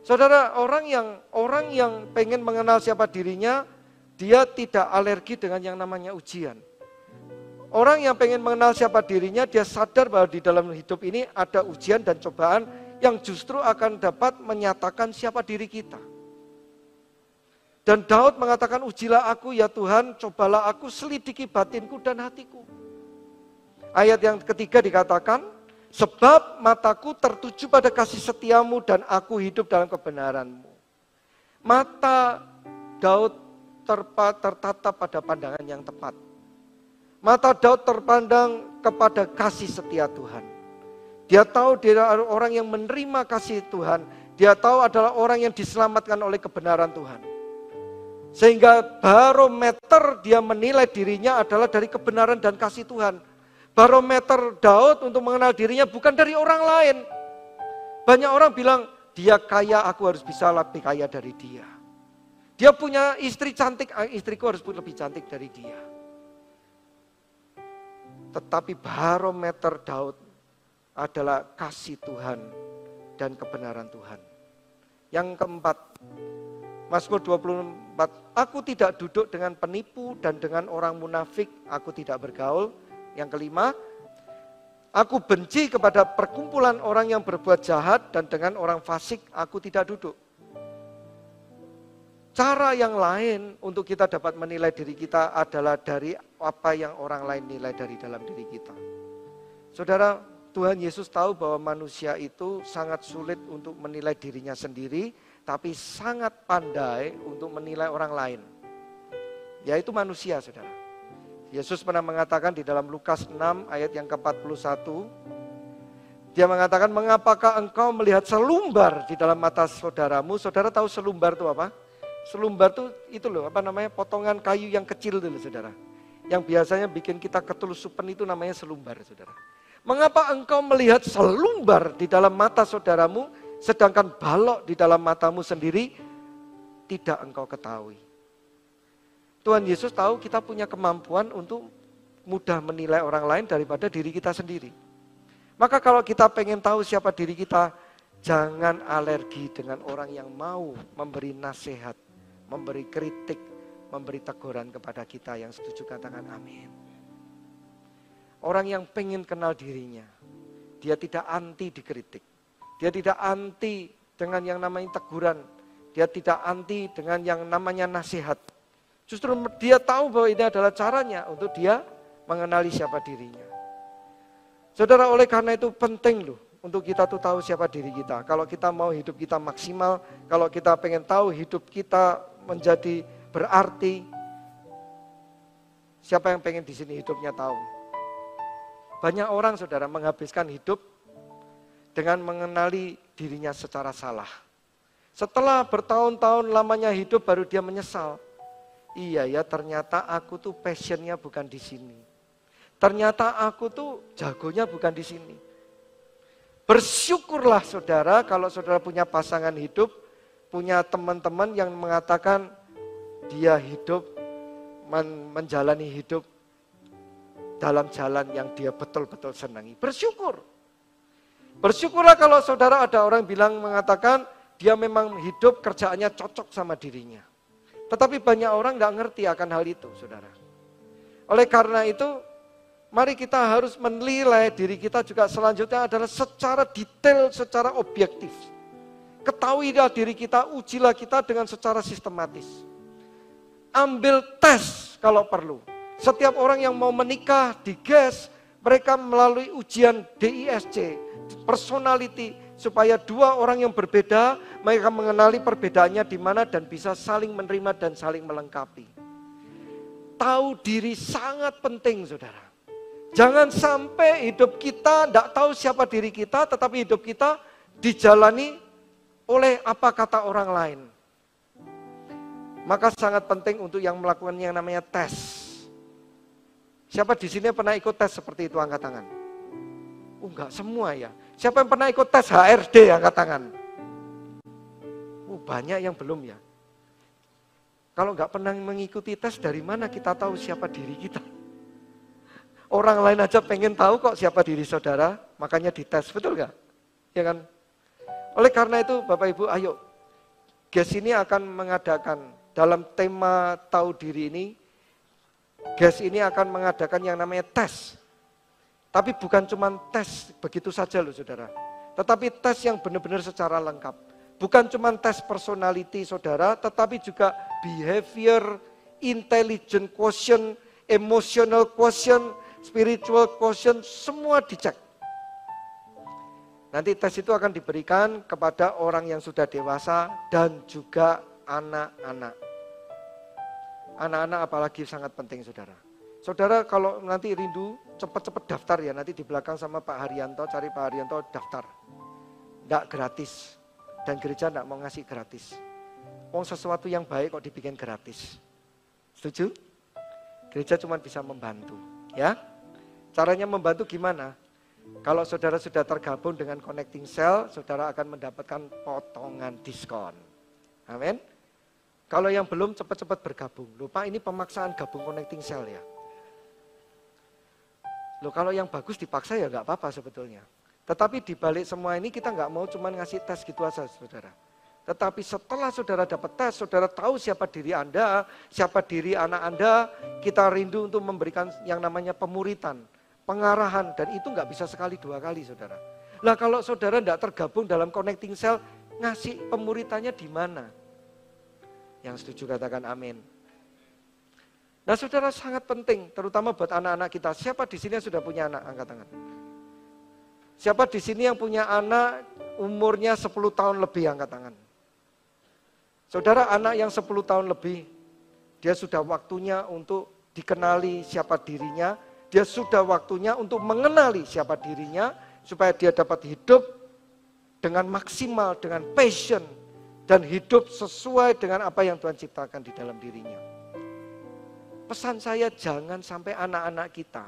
Saudara, orang yang pengen mengenal siapa dirinya, dia tidak alergi dengan yang namanya ujian. Orang yang pengen mengenal siapa dirinya, dia sadar bahwa di dalam hidup ini ada ujian dan cobaan yang justru akan dapat menyatakan siapa diri kita. Dan Daud mengatakan, ujilah aku ya Tuhan, cobalah aku, selidiki batinku dan hatiku. Ayat yang ketiga dikatakan, sebab mataku tertuju pada kasih setiamu dan aku hidup dalam kebenaranmu. Mata Daud tertatap pada pandangan yang tepat. Mata Daud terpandang kepada kasih setia Tuhan. Dia tahu dia adalah orang yang menerima kasih Tuhan. Dia tahu adalah orang yang diselamatkan oleh kebenaran Tuhan. Sehingga barometer dia menilai dirinya adalah dari kebenaran dan kasih Tuhan. Barometer Daud untuk mengenal dirinya bukan dari orang lain. Banyak orang bilang, dia kaya, aku harus bisa lebih kaya dari dia. Dia punya istri cantik, istriku harus lebih cantik dari dia. Tetapi barometer Daud adalah kasih Tuhan dan kebenaran Tuhan. Yang keempat, Mazmur 24, aku tidak duduk dengan penipu dan dengan orang munafik, aku tidak bergaul. Yang kelima, aku benci kepada perkumpulan orang yang berbuat jahat dan dengan orang fasik aku tidak duduk. Cara yang lain untuk kita dapat menilai diri kita adalah dari apa yang orang lain nilai dari dalam diri kita. Saudara, Tuhan Yesus tahu bahwa manusia itu sangat sulit untuk menilai dirinya sendiri, tapi sangat pandai untuk menilai orang lain. yaitu manusia, saudara. Yesus pernah mengatakan di dalam Lukas 6 ayat yang ke-41, dia mengatakan, mengapakah engkau melihat selumbar di dalam mata saudaramu? Saudara tahu selumbar itu apa? Selumbar itu loh, potongan kayu yang kecil dulu, saudara. Yang biasanya bikin kita ketelusupan itu namanya selumbar, saudara. Mengapa engkau melihat selumbar di dalam mata saudaramu, sedangkan balok di dalam matamu sendiri tidak engkau ketahui? Tuhan Yesus tahu kita punya kemampuan untuk mudah menilai orang lain daripada diri kita sendiri. Maka kalau kita pengen tahu siapa diri kita, jangan alergi dengan orang yang mau memberi nasihat, memberi kritik, memberi teguran kepada kita. Yang setuju katakan amin. Orang yang pengen kenal dirinya, dia tidak anti dikritik. Dia tidak anti dengan yang namanya teguran. Dia tidak anti dengan yang namanya nasihat. Justru dia tahu bahwa ini adalah caranya untuk dia mengenali siapa dirinya. Saudara, oleh karena itu penting loh untuk kita tuh tahu siapa diri kita. Kalau kita mau hidup kita maksimal, kalau kita pengen tahu hidup kita menjadi berarti, siapa yang pengen di sini hidupnya tahu? Banyak orang, saudara, menghabiskan hidup dengan mengenali dirinya secara salah. Setelah bertahun-tahun lamanya hidup baru dia menyesal. Iya ya, ternyata aku tuh passionnya bukan di sini. Ternyata aku tuh jagonya bukan di sini. Bersyukurlah saudara kalau saudara punya pasangan hidup, punya teman-teman yang mengatakan dia hidup, menjalani hidup dalam jalan yang dia betul-betul senangi. Bersyukur. Bersyukurlah kalau saudara ada orang bilang mengatakan dia memang hidup kerjaannya cocok sama dirinya. Tetapi banyak orang gak ngerti akan hal itu, saudara. Oleh karena itu, mari kita harus menilai diri kita juga selanjutnya adalah secara detail, secara objektif. Ketahuilah diri kita, ujilah kita dengan secara sistematis. Ambil tes kalau perlu. Setiap orang yang mau menikah di GES, mereka melalui ujian DISC, personality, supaya dua orang yang berbeda, mereka mengenali perbedaannya di mana dan bisa saling menerima dan saling melengkapi. Tahu diri sangat penting, saudara. Jangan sampai hidup kita tidak tahu siapa diri kita, tetapi hidup kita dijalani oleh apa kata orang lain. Maka sangat penting untuk yang melakukan yang namanya tes. Siapa di sini pernah ikut tes seperti itu, angkat tangan? Enggak semua ya. Siapa yang pernah ikut tes HRD, angkat tangan? Banyak yang belum ya. Kalau enggak pernah mengikuti tes, dari mana kita tahu siapa diri kita? Orang lain aja pengen tahu kok siapa diri saudara, makanya dites, betul enggak? Ya kan? Oleh karena itu Bapak Ibu, ayo. GES ini akan mengadakan dalam tema tahu diri ini, GES ini akan mengadakan yang namanya tes. Tapi bukan cuma tes begitu saja loh saudara. Tetapi tes yang benar-benar secara lengkap. Bukan cuma tes personality saudara, tetapi juga behavior, intelligent quotient, emotional quotient, spiritual quotient, semua dicek. Nanti tes itu akan diberikan kepada orang yang sudah dewasa dan juga anak-anak. Anak-anak apalagi sangat penting saudara. Saudara kalau nanti rindu, cepat-cepat daftar ya. Nanti di belakang sama Pak Haryanto, cari Pak Haryanto daftar. Enggak gratis. Dan gereja enggak mau ngasih gratis. Sesuatu yang baik kok dibikin gratis. Setuju? Gereja cuma bisa membantu. Ya. Caranya membantu gimana? Kalau saudara sudah tergabung dengan Connecting Cell, saudara akan mendapatkan potongan diskon. Amin. Kalau yang belum cepat-cepat bergabung. Lupa ini pemaksaan gabung Connecting Cell ya. Loh kalau yang bagus dipaksa ya nggak apa-apa sebetulnya. Tetapi di balik semua ini kita nggak mau cuma ngasih tes gitu aja saudara. Tetapi setelah saudara dapat tes, saudara tahu siapa diri Anda, siapa diri anak Anda, kita rindu untuk memberikan yang namanya pemuritan, pengarahan, dan itu nggak bisa sekali dua kali saudara. Lah kalau saudara nggak tergabung dalam Connecting Cell, ngasih pemuritannya di mana? Yang setuju katakan amin. Nah saudara sangat penting, terutama buat anak-anak kita. Siapa di sini yang sudah punya anak? Angkat tangan. Siapa di sini yang punya anak umurnya 10 tahun lebih? Angkat tangan. Saudara anak yang 10 tahun lebih, Dia sudah waktunya untuk dikenali siapa dirinya. Dia sudah waktunya untuk mengenali siapa dirinya. Supaya dia dapat hidup dengan maksimal, dengan passion. Dan hidup sesuai dengan apa yang Tuhan ciptakan di dalam dirinya. Pesan saya, jangan sampai anak-anak kita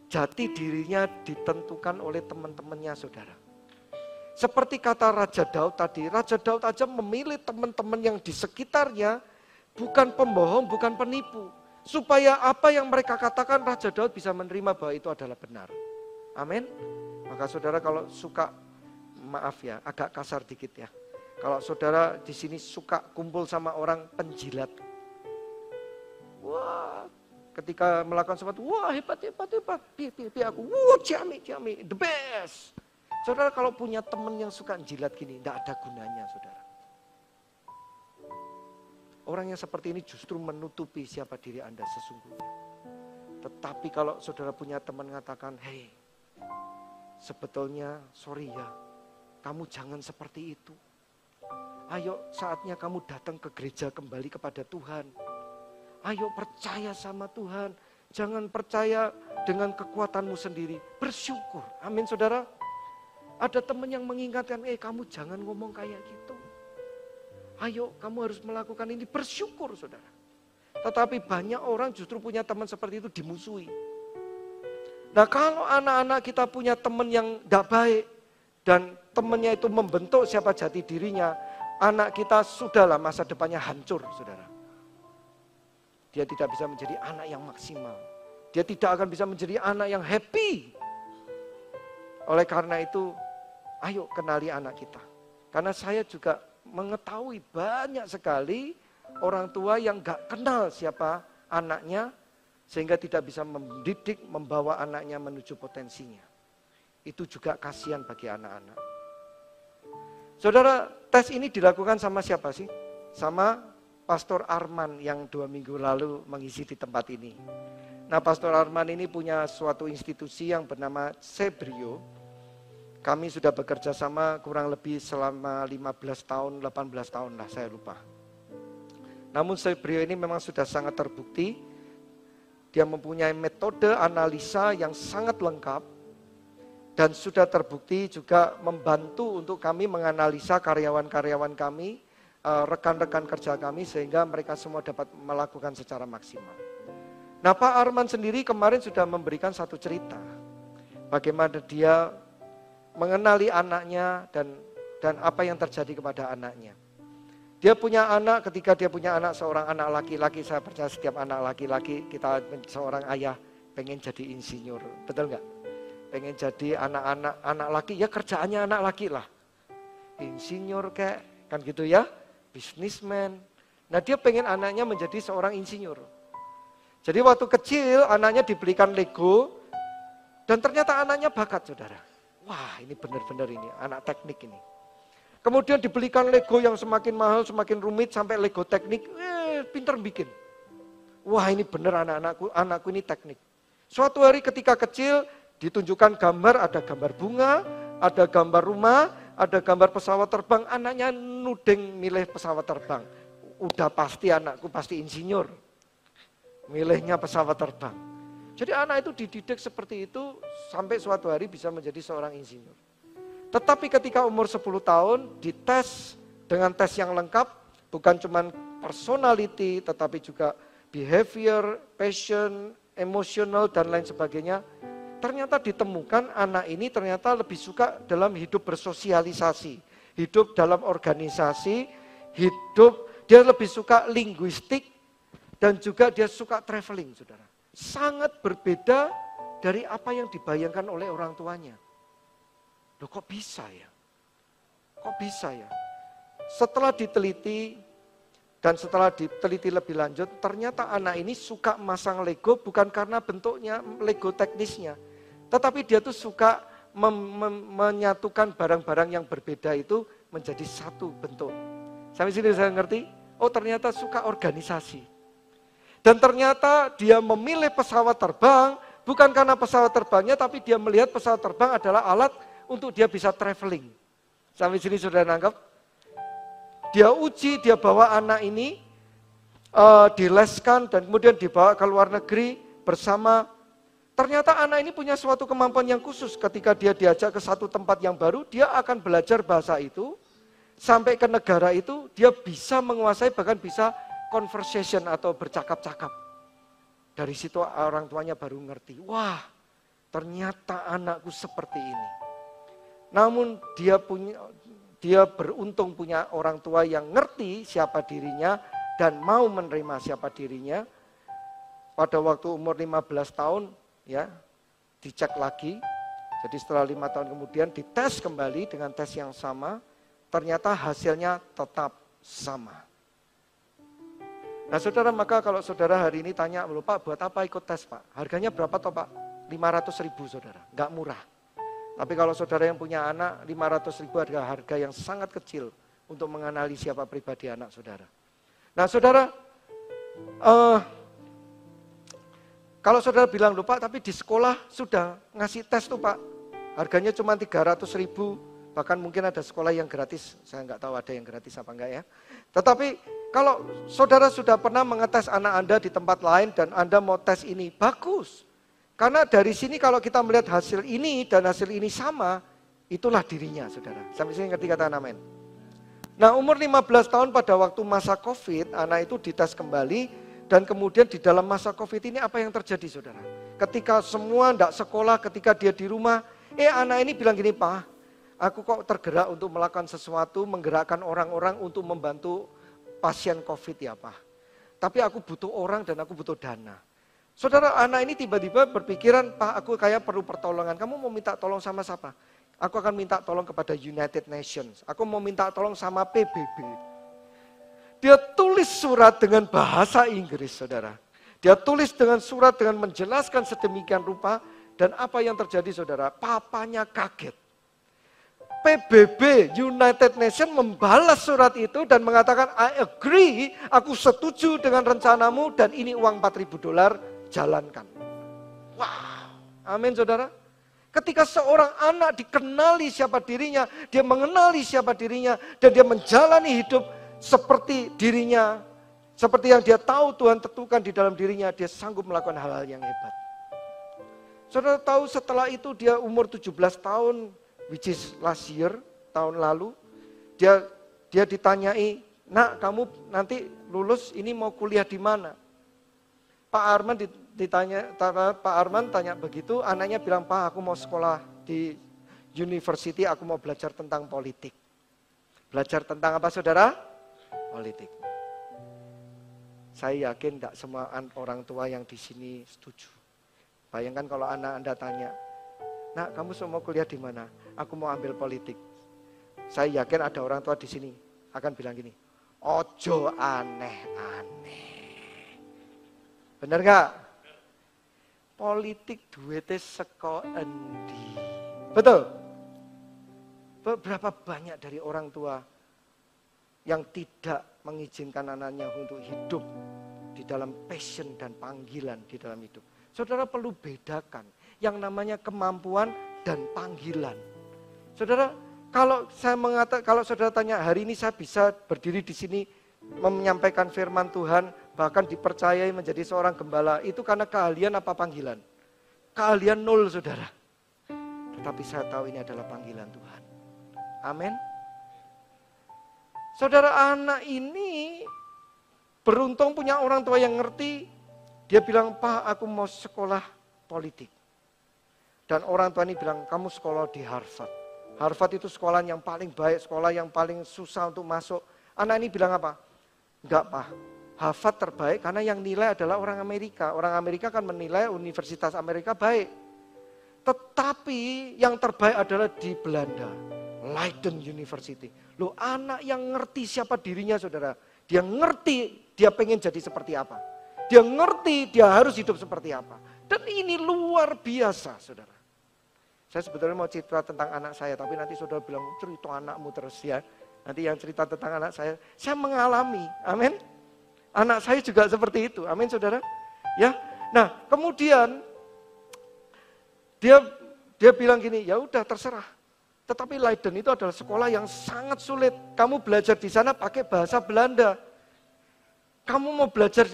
jati dirinya ditentukan oleh teman-temannya, saudara. Seperti kata Raja Daud tadi, Raja Daud aja memilih teman-teman yang di sekitarnya bukan pembohong, bukan penipu. Supaya apa yang mereka katakan Raja Daud bisa menerima bahwa itu adalah benar. Amin. Maka saudara kalau suka, maaf ya, agak kasar dikit ya. Kalau saudara di sini suka kumpul sama orang penjilat, wah, ketika melakukan sesuatu, wah hebat, aku, wah Ciami, the best. Saudara kalau punya teman yang suka jilat gini, tidak ada gunanya saudara. Orang yang seperti ini justru menutupi siapa diri Anda sesungguhnya. Tetapi kalau saudara punya teman mengatakan, hey, sebetulnya sorry ya, kamu jangan seperti itu. Ayo saatnya kamu datang ke gereja kembali kepada Tuhan. Ayo percaya sama Tuhan. Jangan percaya dengan kekuatanmu sendiri. Bersyukur. Amin saudara. Ada teman yang mengingatkan, kamu jangan ngomong kayak gitu. Ayo kamu harus melakukan ini. Bersyukur saudara. Tetapi banyak orang justru punya teman seperti itu dimusuhi. Nah kalau anak-anak kita punya teman yang tidak baik. Dan temannya itu membentuk siapa jati dirinya. Anak kita sudahlah masa depannya hancur saudara. Dia tidak bisa menjadi anak yang maksimal. Dia tidak akan bisa menjadi anak yang happy. Oleh karena itu, ayo kenali anak kita. Karena saya juga mengetahui banyak sekali orang tua yang gak kenal siapa anaknya. Sehingga tidak bisa mendidik, membawa anaknya menuju potensinya. Itu juga kasihan bagi anak-anak. Saudara, tes ini dilakukan sama siapa sih? Sama Pastor Arman yang 2 minggu lalu mengisi di tempat ini. Nah Pastor Arman ini punya suatu institusi yang bernama Sebrio. Kami sudah bekerja sama kurang lebih selama 15 tahun, 18 tahun lah saya lupa. Namun Sebrio ini memang sudah sangat terbukti. Dia mempunyai metode analisa yang sangat lengkap. Dan sudah terbukti juga membantu untuk kami menganalisa karyawan-karyawan kami, rekan-rekan kerja kami sehingga mereka semua dapat melakukan secara maksimal. Nah Pak Arman sendiri kemarin sudah memberikan satu cerita. Bagaimana dia mengenali anaknya dan apa yang terjadi kepada anaknya. Dia punya anak, ketika dia punya anak seorang anak laki-laki, saya percaya setiap anak laki-laki kita seorang ayah pengen jadi insinyur. Betul nggak? Pengen jadi anak laki, ya kerjaannya anak laki lah. Insinyur kayak, kan gitu ya. Businessman. Nah dia pengen anaknya menjadi seorang insinyur. Jadi waktu kecil anaknya dibelikan Lego dan ternyata anaknya bakat saudara. Wah ini benar-benar ini anak teknik ini. Kemudian dibelikan Lego yang semakin mahal, semakin rumit sampai Lego teknik, pinter bikin. Wah ini benar anakku ini teknik. Suatu hari ketika kecil ditunjukkan gambar, ada gambar bunga, ada gambar rumah, ada gambar pesawat terbang, anaknya nuding milih pesawat terbang. Udah pasti anakku pasti insinyur. Milihnya pesawat terbang. Jadi anak itu dididik seperti itu sampai suatu hari bisa menjadi seorang insinyur. Tetapi ketika umur 10 tahun dites dengan tes yang lengkap, bukan cuma personality tetapi juga behavior, passion, emotional dan lain sebagainya. Ternyata ditemukan anak ini ternyata lebih suka dalam hidup bersosialisasi, hidup dalam organisasi, dia lebih suka linguistik dan juga dia suka traveling, saudara. Sangat berbeda dari apa yang dibayangkan oleh orang tuanya. Loh kok bisa ya? Kok bisa ya? Setelah diteliti dan setelah diteliti lebih lanjut, ternyata anak ini suka masang Lego bukan karena bentuknya Lego teknisnya. Tetapi dia tuh suka menyatukan barang-barang yang berbeda itu menjadi satu bentuk. Sampai sini saya ngerti, oh ternyata suka organisasi. Dan ternyata dia memilih pesawat terbang bukan karena pesawat terbangnya, tapi dia melihat pesawat terbang adalah alat untuk dia bisa traveling. Sampai sini sudah nangkep? Dia uji, dia bawa anak ini dileskan dan kemudian dibawa ke luar negeri bersama. Ternyata anak ini punya suatu kemampuan yang khusus. Ketika dia diajak ke satu tempat yang baru, dia akan belajar bahasa itu. Sampai ke negara itu, dia bisa menguasai, bahkan bisa conversation atau bercakap-cakap. Dari situ orang tuanya baru ngerti, wah ternyata anakku seperti ini. Namun dia beruntung punya orang tua yang ngerti siapa dirinya dan mau menerima siapa dirinya. Pada waktu umur 15 tahun, ya, dicek lagi. Jadi setelah 5 tahun kemudian dites kembali dengan tes yang sama, ternyata hasilnya tetap sama. Nah saudara, maka kalau saudara hari ini tanya, loh Pak buat apa ikut tes Pak? Harganya berapa toh Pak? 500.000 saudara, nggak murah. Tapi kalau saudara yang punya anak, 500.000 harga yang sangat kecil untuk mengenali siapa pribadi anak saudara. Nah saudara, kalau saudara bilang, loh Pak, tapi di sekolah sudah ngasih tes tuh Pak. Harganya cuma 300.000, bahkan mungkin ada sekolah yang gratis. Saya nggak tahu ada yang gratis apa enggak ya. Tetapi kalau saudara sudah pernah mengetes anak Anda di tempat lain dan Anda mau tes ini, bagus. Karena dari sini kalau kita melihat hasil ini dan hasil ini sama, itulah dirinya saudara. Sampai sini ngerti kata amin. Nah umur 15 tahun pada waktu masa COVID, anak itu dites kembali. Dan kemudian di dalam masa COVID ini apa yang terjadi saudara? Ketika semua tidak sekolah, ketika dia di rumah, anak ini bilang gini, Pak, aku kok tergerak untuk melakukan sesuatu, menggerakkan orang-orang untuk membantu pasien COVID ya Pak. Tapi aku butuh orang dan aku butuh dana. Saudara, anak ini tiba-tiba berpikiran, Pak aku kayak perlu pertolongan, kamu mau minta tolong sama siapa? Aku akan minta tolong kepada United Nations, aku mau minta tolong sama PBB. Dia tulis surat dengan bahasa Inggris, saudara. Dia tulis dengan surat dengan menjelaskan sedemikian rupa. Dan apa yang terjadi, saudara? Papanya kaget. PBB, United Nations membalas surat itu dan mengatakan, I agree, aku setuju dengan rencanamu dan ini uang $4.000, jalankan. Wow, amin saudara. Ketika seorang anak dikenali siapa dirinya, dia mengenali siapa dirinya, dan dia menjalani hidup seperti dirinya, seperti yang dia tahu Tuhan tentukan di dalam dirinya, dia sanggup melakukan hal-hal yang hebat. Saudara tahu setelah itu dia umur 17 tahun, which is last year, tahun lalu, dia ditanyai, nak kamu nanti lulus ini mau kuliah di mana? Pak Arman tanya begitu, anaknya bilang, Pak aku mau sekolah di university, aku mau belajar tentang politik. Belajar tentang apa saudara? Politik. Saya yakin tidak semua orang tua yang di sini setuju. Bayangkan kalau anak Anda tanya, nak kamu mau kuliah di mana? Aku mau ambil politik. Saya yakin ada orang tua di sini akan bilang gini, ojo aneh-aneh. Benar gak? Politik duitnya seko endi. Betul? Berapa banyak dari orang tua yang tidak mengizinkan anaknya untuk hidup di dalam passion dan panggilan di dalam hidup. Saudara perlu bedakan yang namanya kemampuan dan panggilan. Saudara, kalau saudara tanya hari ini saya bisa berdiri di sini menyampaikan firman Tuhan, bahkan dipercayai menjadi seorang gembala, itu karena keahlian apa panggilan? Keahlian 0 saudara. Tetapi saya tahu ini adalah panggilan Tuhan. Amin. Saudara, anak ini beruntung punya orang tua yang ngerti. Dia bilang, Pak aku mau sekolah politik. Dan orang tua ini bilang, kamu sekolah di Harvard. Harvard itu sekolah yang paling baik, sekolah yang paling susah untuk masuk. Anak ini bilang apa? Enggak Pak, Harvard terbaik karena yang nilai adalah orang Amerika. Orang Amerika kan menilai Universitas Amerika baik. Tetapi yang terbaik adalah di Belanda. Leiden University. Loh anak yang ngerti siapa dirinya saudara. Dia ngerti dia pengen jadi seperti apa. Dia ngerti dia harus hidup seperti apa. Dan ini luar biasa saudara. Saya sebetulnya mau cerita tentang anak saya. Tapi nanti saudara bilang cerita anakmu terus ya. Nanti yang cerita tentang anak saya mengalami. Amin. Anak saya juga seperti itu. Amin saudara. Ya. Nah kemudian dia bilang gini, ya udah terserah. Tetapi Leiden itu adalah sekolah yang sangat sulit. Kamu belajar di sana pakai bahasa Belanda. Kamu mau belajar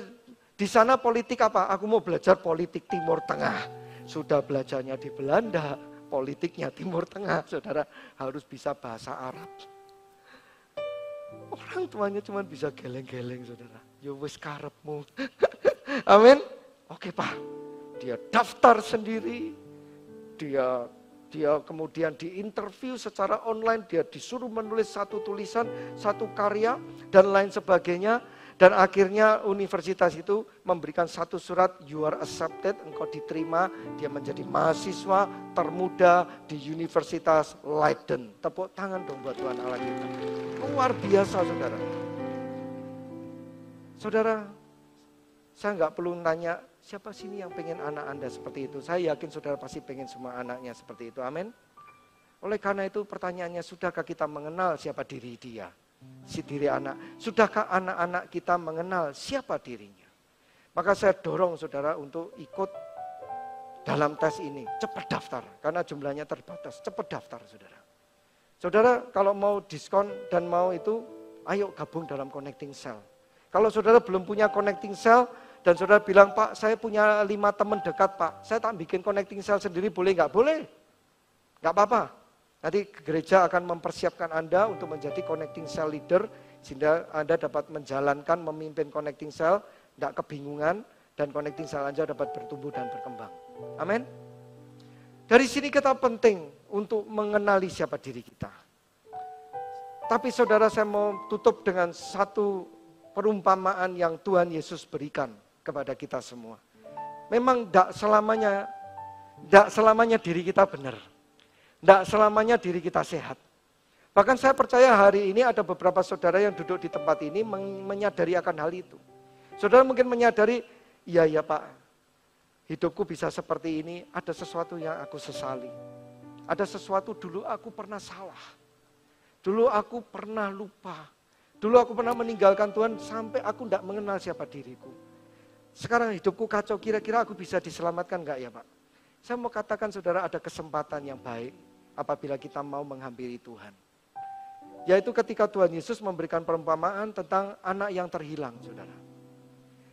di sana politik apa? Aku mau belajar politik Timur Tengah. Sudah belajarnya di Belanda, politiknya Timur Tengah. Saudara harus bisa bahasa Arab. Orang tuanya cuma bisa geleng-geleng, saudara. Ya wis karepmu. Amin. Oke Pak. Dia daftar sendiri. Dia kemudian diinterview secara online. Dia disuruh menulis satu tulisan, satu karya, dan lain sebagainya. Dan akhirnya universitas itu memberikan satu surat, you are accepted, engkau diterima. Dia menjadi mahasiswa termuda di Universitas Leiden. Tepuk tangan dong buat Tuhan Allah kita. Luar biasa saudara. Saudara, saya nggak perlu nanya, siapa sini yang pengen anak Anda seperti itu? Saya yakin saudara pasti pengen semua anaknya seperti itu, amin. Oleh karena itu pertanyaannya, sudahkah kita mengenal siapa diri dia? Si diri anak, sudahkah anak-anak kita mengenal siapa dirinya? Maka saya dorong saudara untuk ikut dalam tes ini, cepat daftar, karena jumlahnya terbatas, cepat daftar saudara. Saudara kalau mau diskon dan mau itu, ayo gabung dalam Connecting Cell. Kalau saudara belum punya Connecting Cell, dan saudara bilang, Pak saya punya 5 teman dekat Pak, saya tak bikin Connecting Cell sendiri boleh nggak? Boleh, nggak apa-apa. Nanti gereja akan mempersiapkan Anda untuk menjadi Connecting Cell leader, sehingga Anda dapat menjalankan, memimpin Connecting Cell, tidak kebingungan, dan Connecting Cell Anda dapat bertumbuh dan berkembang. Amin. Dari sini kita penting untuk mengenali siapa diri kita. Tapi saudara, saya mau tutup dengan satu perumpamaan yang Tuhan Yesus berikan kepada kita semua. Memang tidak selamanya diri kita benar. Tidak selamanya diri kita sehat. Bahkan saya percaya hari ini ada beberapa saudara yang duduk di tempat ini menyadari akan hal itu. Saudara mungkin menyadari, iya ya Pak, hidupku bisa seperti ini, ada sesuatu yang aku sesali. Ada sesuatu dulu aku pernah salah. Dulu aku pernah lupa. Dulu aku pernah meninggalkan Tuhan sampai aku tidak mengenal siapa diriku. Sekarang hidupku kacau, kira-kira aku bisa diselamatkan enggak ya Pak? Saya mau katakan saudara, ada kesempatan yang baik apabila kita mau menghampiri Tuhan. Yaitu ketika Tuhan Yesus memberikan perumpamaan tentang anak yang terhilang, saudara.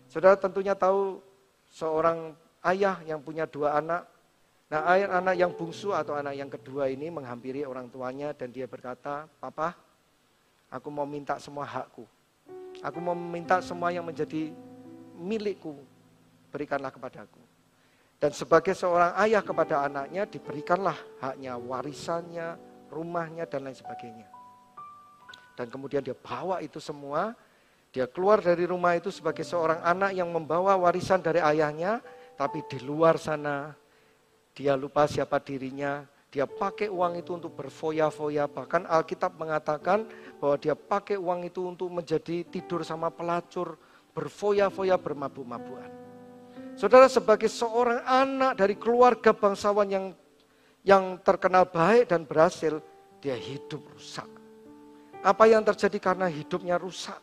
Saudara tentunya tahu seorang ayah yang punya 2 anak. Nah, anak yang bungsu atau anak yang kedua ini menghampiri orang tuanya dan dia berkata, Papa, aku mau minta semua hakku. Aku mau minta semua yang menjadi milikku, berikanlah kepadaku. Dan sebagai seorang ayah kepada anaknya diberikanlah haknya, warisannya, rumahnya dan lain sebagainya. Dan kemudian dia bawa itu semua, dia keluar dari rumah itu sebagai seorang anak yang membawa warisan dari ayahnya, tapi di luar sana dia lupa siapa dirinya, dia pakai uang itu untuk berfoya-foya, bahkan Alkitab mengatakan bahwa dia pakai uang itu untuk menjadi tidur sama pelacur, berfoya-foya, bermabuk-mabukan. Saudara, sebagai seorang anak dari keluarga bangsawan yang terkenal baik dan berhasil, dia hidup rusak. Apa yang terjadi karena hidupnya rusak?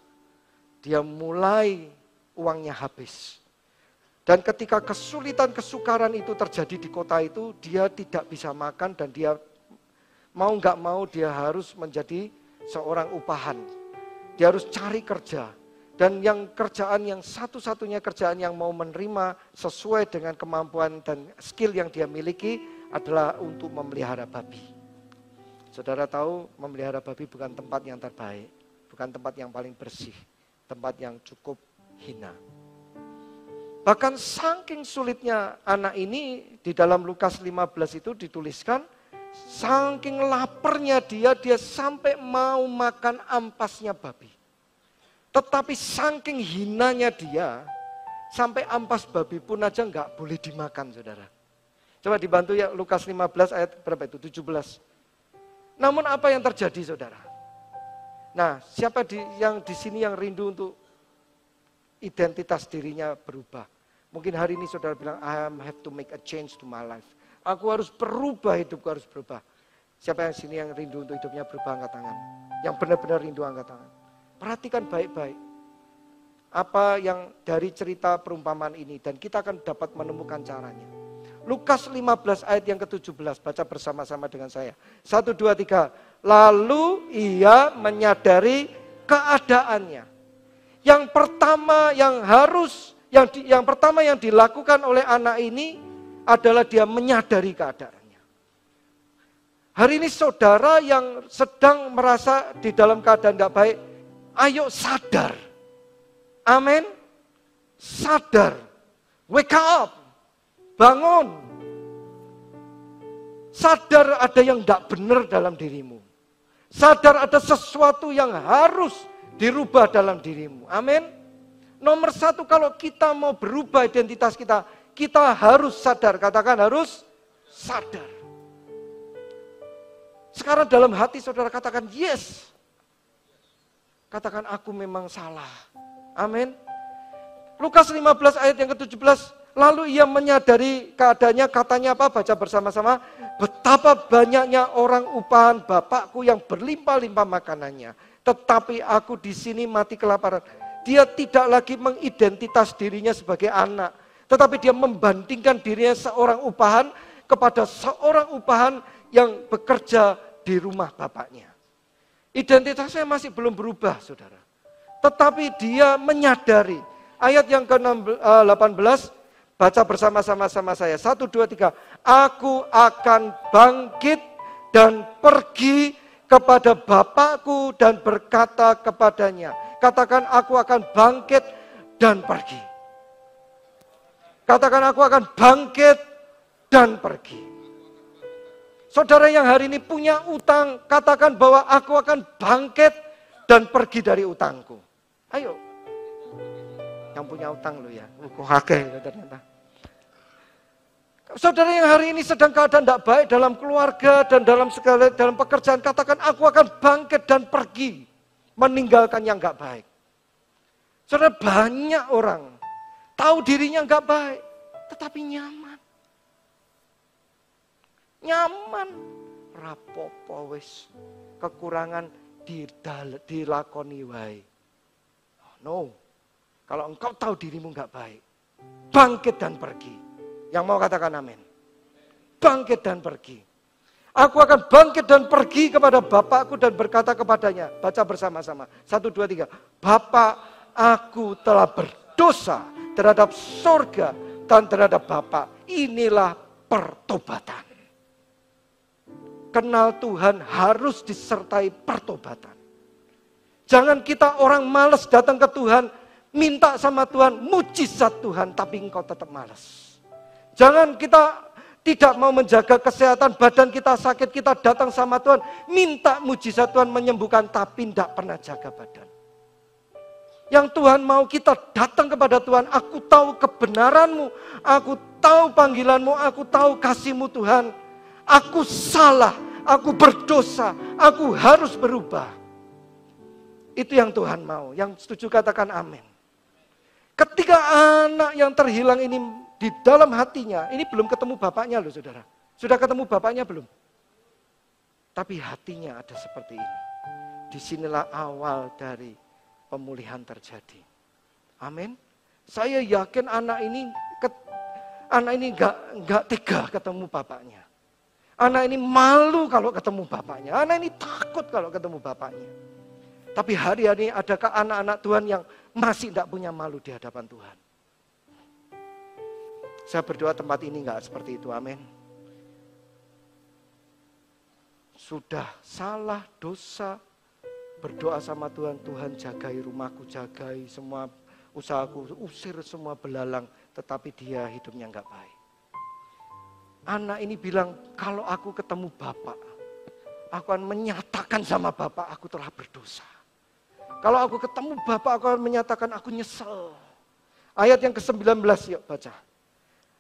Dia mulai uangnya habis. Dan ketika kesulitan, kesukaran itu terjadi di kota itu, dia tidak bisa makan dan dia mau nggak mau dia harus menjadi seorang upahan. Dia harus cari kerja. Dan yang kerjaan yang satu-satunya kerjaan yang mau menerima sesuai dengan kemampuan dan skill yang dia miliki adalah untuk memelihara babi. Saudara tahu memelihara babi bukan tempat yang terbaik, bukan tempat yang paling bersih, tempat yang cukup hina. Bahkan saking sulitnya anak ini di dalam Lukas 15 itu dituliskan, saking laparnya dia sampai mau makan ampasnya babi. Tetapi saking hinanya dia, sampai ampas babi pun aja nggak boleh dimakan, saudara. Coba dibantu ya, Lukas 15 ayat berapa itu? 17. Namun apa yang terjadi, saudara? Nah, siapa yang di sini yang rindu untuk identitas dirinya berubah? Mungkin hari ini saudara bilang, I have to make a change to my life. Aku harus berubah, hidupku harus berubah. Siapa yang sini yang rindu untuk hidupnya berubah, angkat tangan. Yang benar-benar rindu, angkat tangan. Perhatikan baik-baik apa yang dari cerita perumpamaan ini dan kita akan dapat menemukan caranya. Lukas 15 ayat yang ke-17, baca bersama-sama dengan saya. 1, 2, 3. Lalu ia menyadari keadaannya. Yang pertama yang dilakukan oleh anak ini adalah dia menyadari keadaannya. Hari ini saudara yang sedang merasa di dalam keadaan tidak baik, ayo sadar. Amin. Sadar. Wake up. Bangun. Sadar ada yang tidak benar dalam dirimu. Sadar ada sesuatu yang harus dirubah dalam dirimu. Amin. Nomor satu, kalau kita mau berubah identitas kita, kita harus sadar. Katakan harus sadar. Sekarang dalam hati saudara katakan yes. Katakan aku memang salah. Amin. Lukas 15 ayat yang ke-17. Lalu ia menyadari keadaannya, katanya apa? Baca bersama-sama. Betapa banyaknya orang upahan Bapakku yang berlimpah-limpah makanannya. Tetapi aku di sini mati kelaparan. Dia tidak lagi mengidentitas dirinya sebagai anak. Tetapi dia membandingkan dirinya seorang upahan kepada seorang upahan yang bekerja di rumah bapaknya. Identitasnya masih belum berubah, saudara. Tetapi dia menyadari. Ayat yang ke-18, baca bersama-sama saya. 1, 2, 3. Aku akan bangkit dan pergi kepada Bapakku dan berkata kepadanya. Katakan aku akan bangkit dan pergi. Katakan aku akan bangkit dan pergi. Saudara yang hari ini punya utang, katakan bahwa aku akan bangkit dan pergi dari utangku. Ayo. Yang punya utang lo ya. Kok hakeh ternyata. Saudara yang hari ini sedang keadaan tidak baik dalam keluarga dan dalam pekerjaan, katakan aku akan bangkit dan pergi meninggalkan yang enggak baik. Saudara, banyak orang tahu dirinya enggak baik, tetapi nyaman. Nyaman, rapopo wis, kekurangan dilakoni wae. No. Kalau engkau tahu dirimu enggak baik, bangkit dan pergi. Yang mau katakan amin. Bangkit dan pergi. Aku akan bangkit dan pergi kepada Bapakku dan berkata kepadanya. Baca bersama-sama. 1, 2, 3. Bapa, aku telah berdosa terhadap surga dan terhadap Bapa. Inilah pertobatan. Kenal Tuhan harus disertai pertobatan. Jangan kita orang malas datang ke Tuhan, minta sama Tuhan, mujizat Tuhan, tapi engkau tetap malas. Jangan kita tidak mau menjaga kesehatan, badan kita sakit, kita datang sama Tuhan, minta mujizat Tuhan menyembuhkan, tapi tidak pernah jaga badan. Yang Tuhan mau kita datang kepada Tuhan, aku tahu kebenaran-Mu, aku tahu panggilan-Mu, aku tahu kasih-Mu Tuhan. Aku salah, aku berdosa, aku harus berubah. Itu yang Tuhan mau, yang setuju katakan amin. Ketika anak yang terhilang ini di dalam hatinya, ini belum ketemu bapaknya loh saudara. Sudah ketemu bapaknya belum? Tapi hatinya ada seperti ini. Disinilah awal dari pemulihan terjadi. Amin. Saya yakin anak ini nggak tega ketemu bapaknya. Anak ini malu kalau ketemu bapaknya. Anak ini takut kalau ketemu bapaknya. Tapi hari-hari adakah anak-anak Tuhan yang masih tidak punya malu di hadapan Tuhan? Saya berdoa tempat ini enggak seperti itu, amin. Sudah salah, dosa, berdoa sama Tuhan, Tuhan jagai rumahku, jagai semua usahaku, usir semua belalang, tetapi dia hidupnya enggak baik. Anak ini bilang, kalau aku ketemu Bapak, aku akan menyatakan sama Bapak, aku telah berdosa. Kalau aku ketemu Bapak, aku akan menyatakan aku nyesel. Ayat yang ke-19, yuk baca.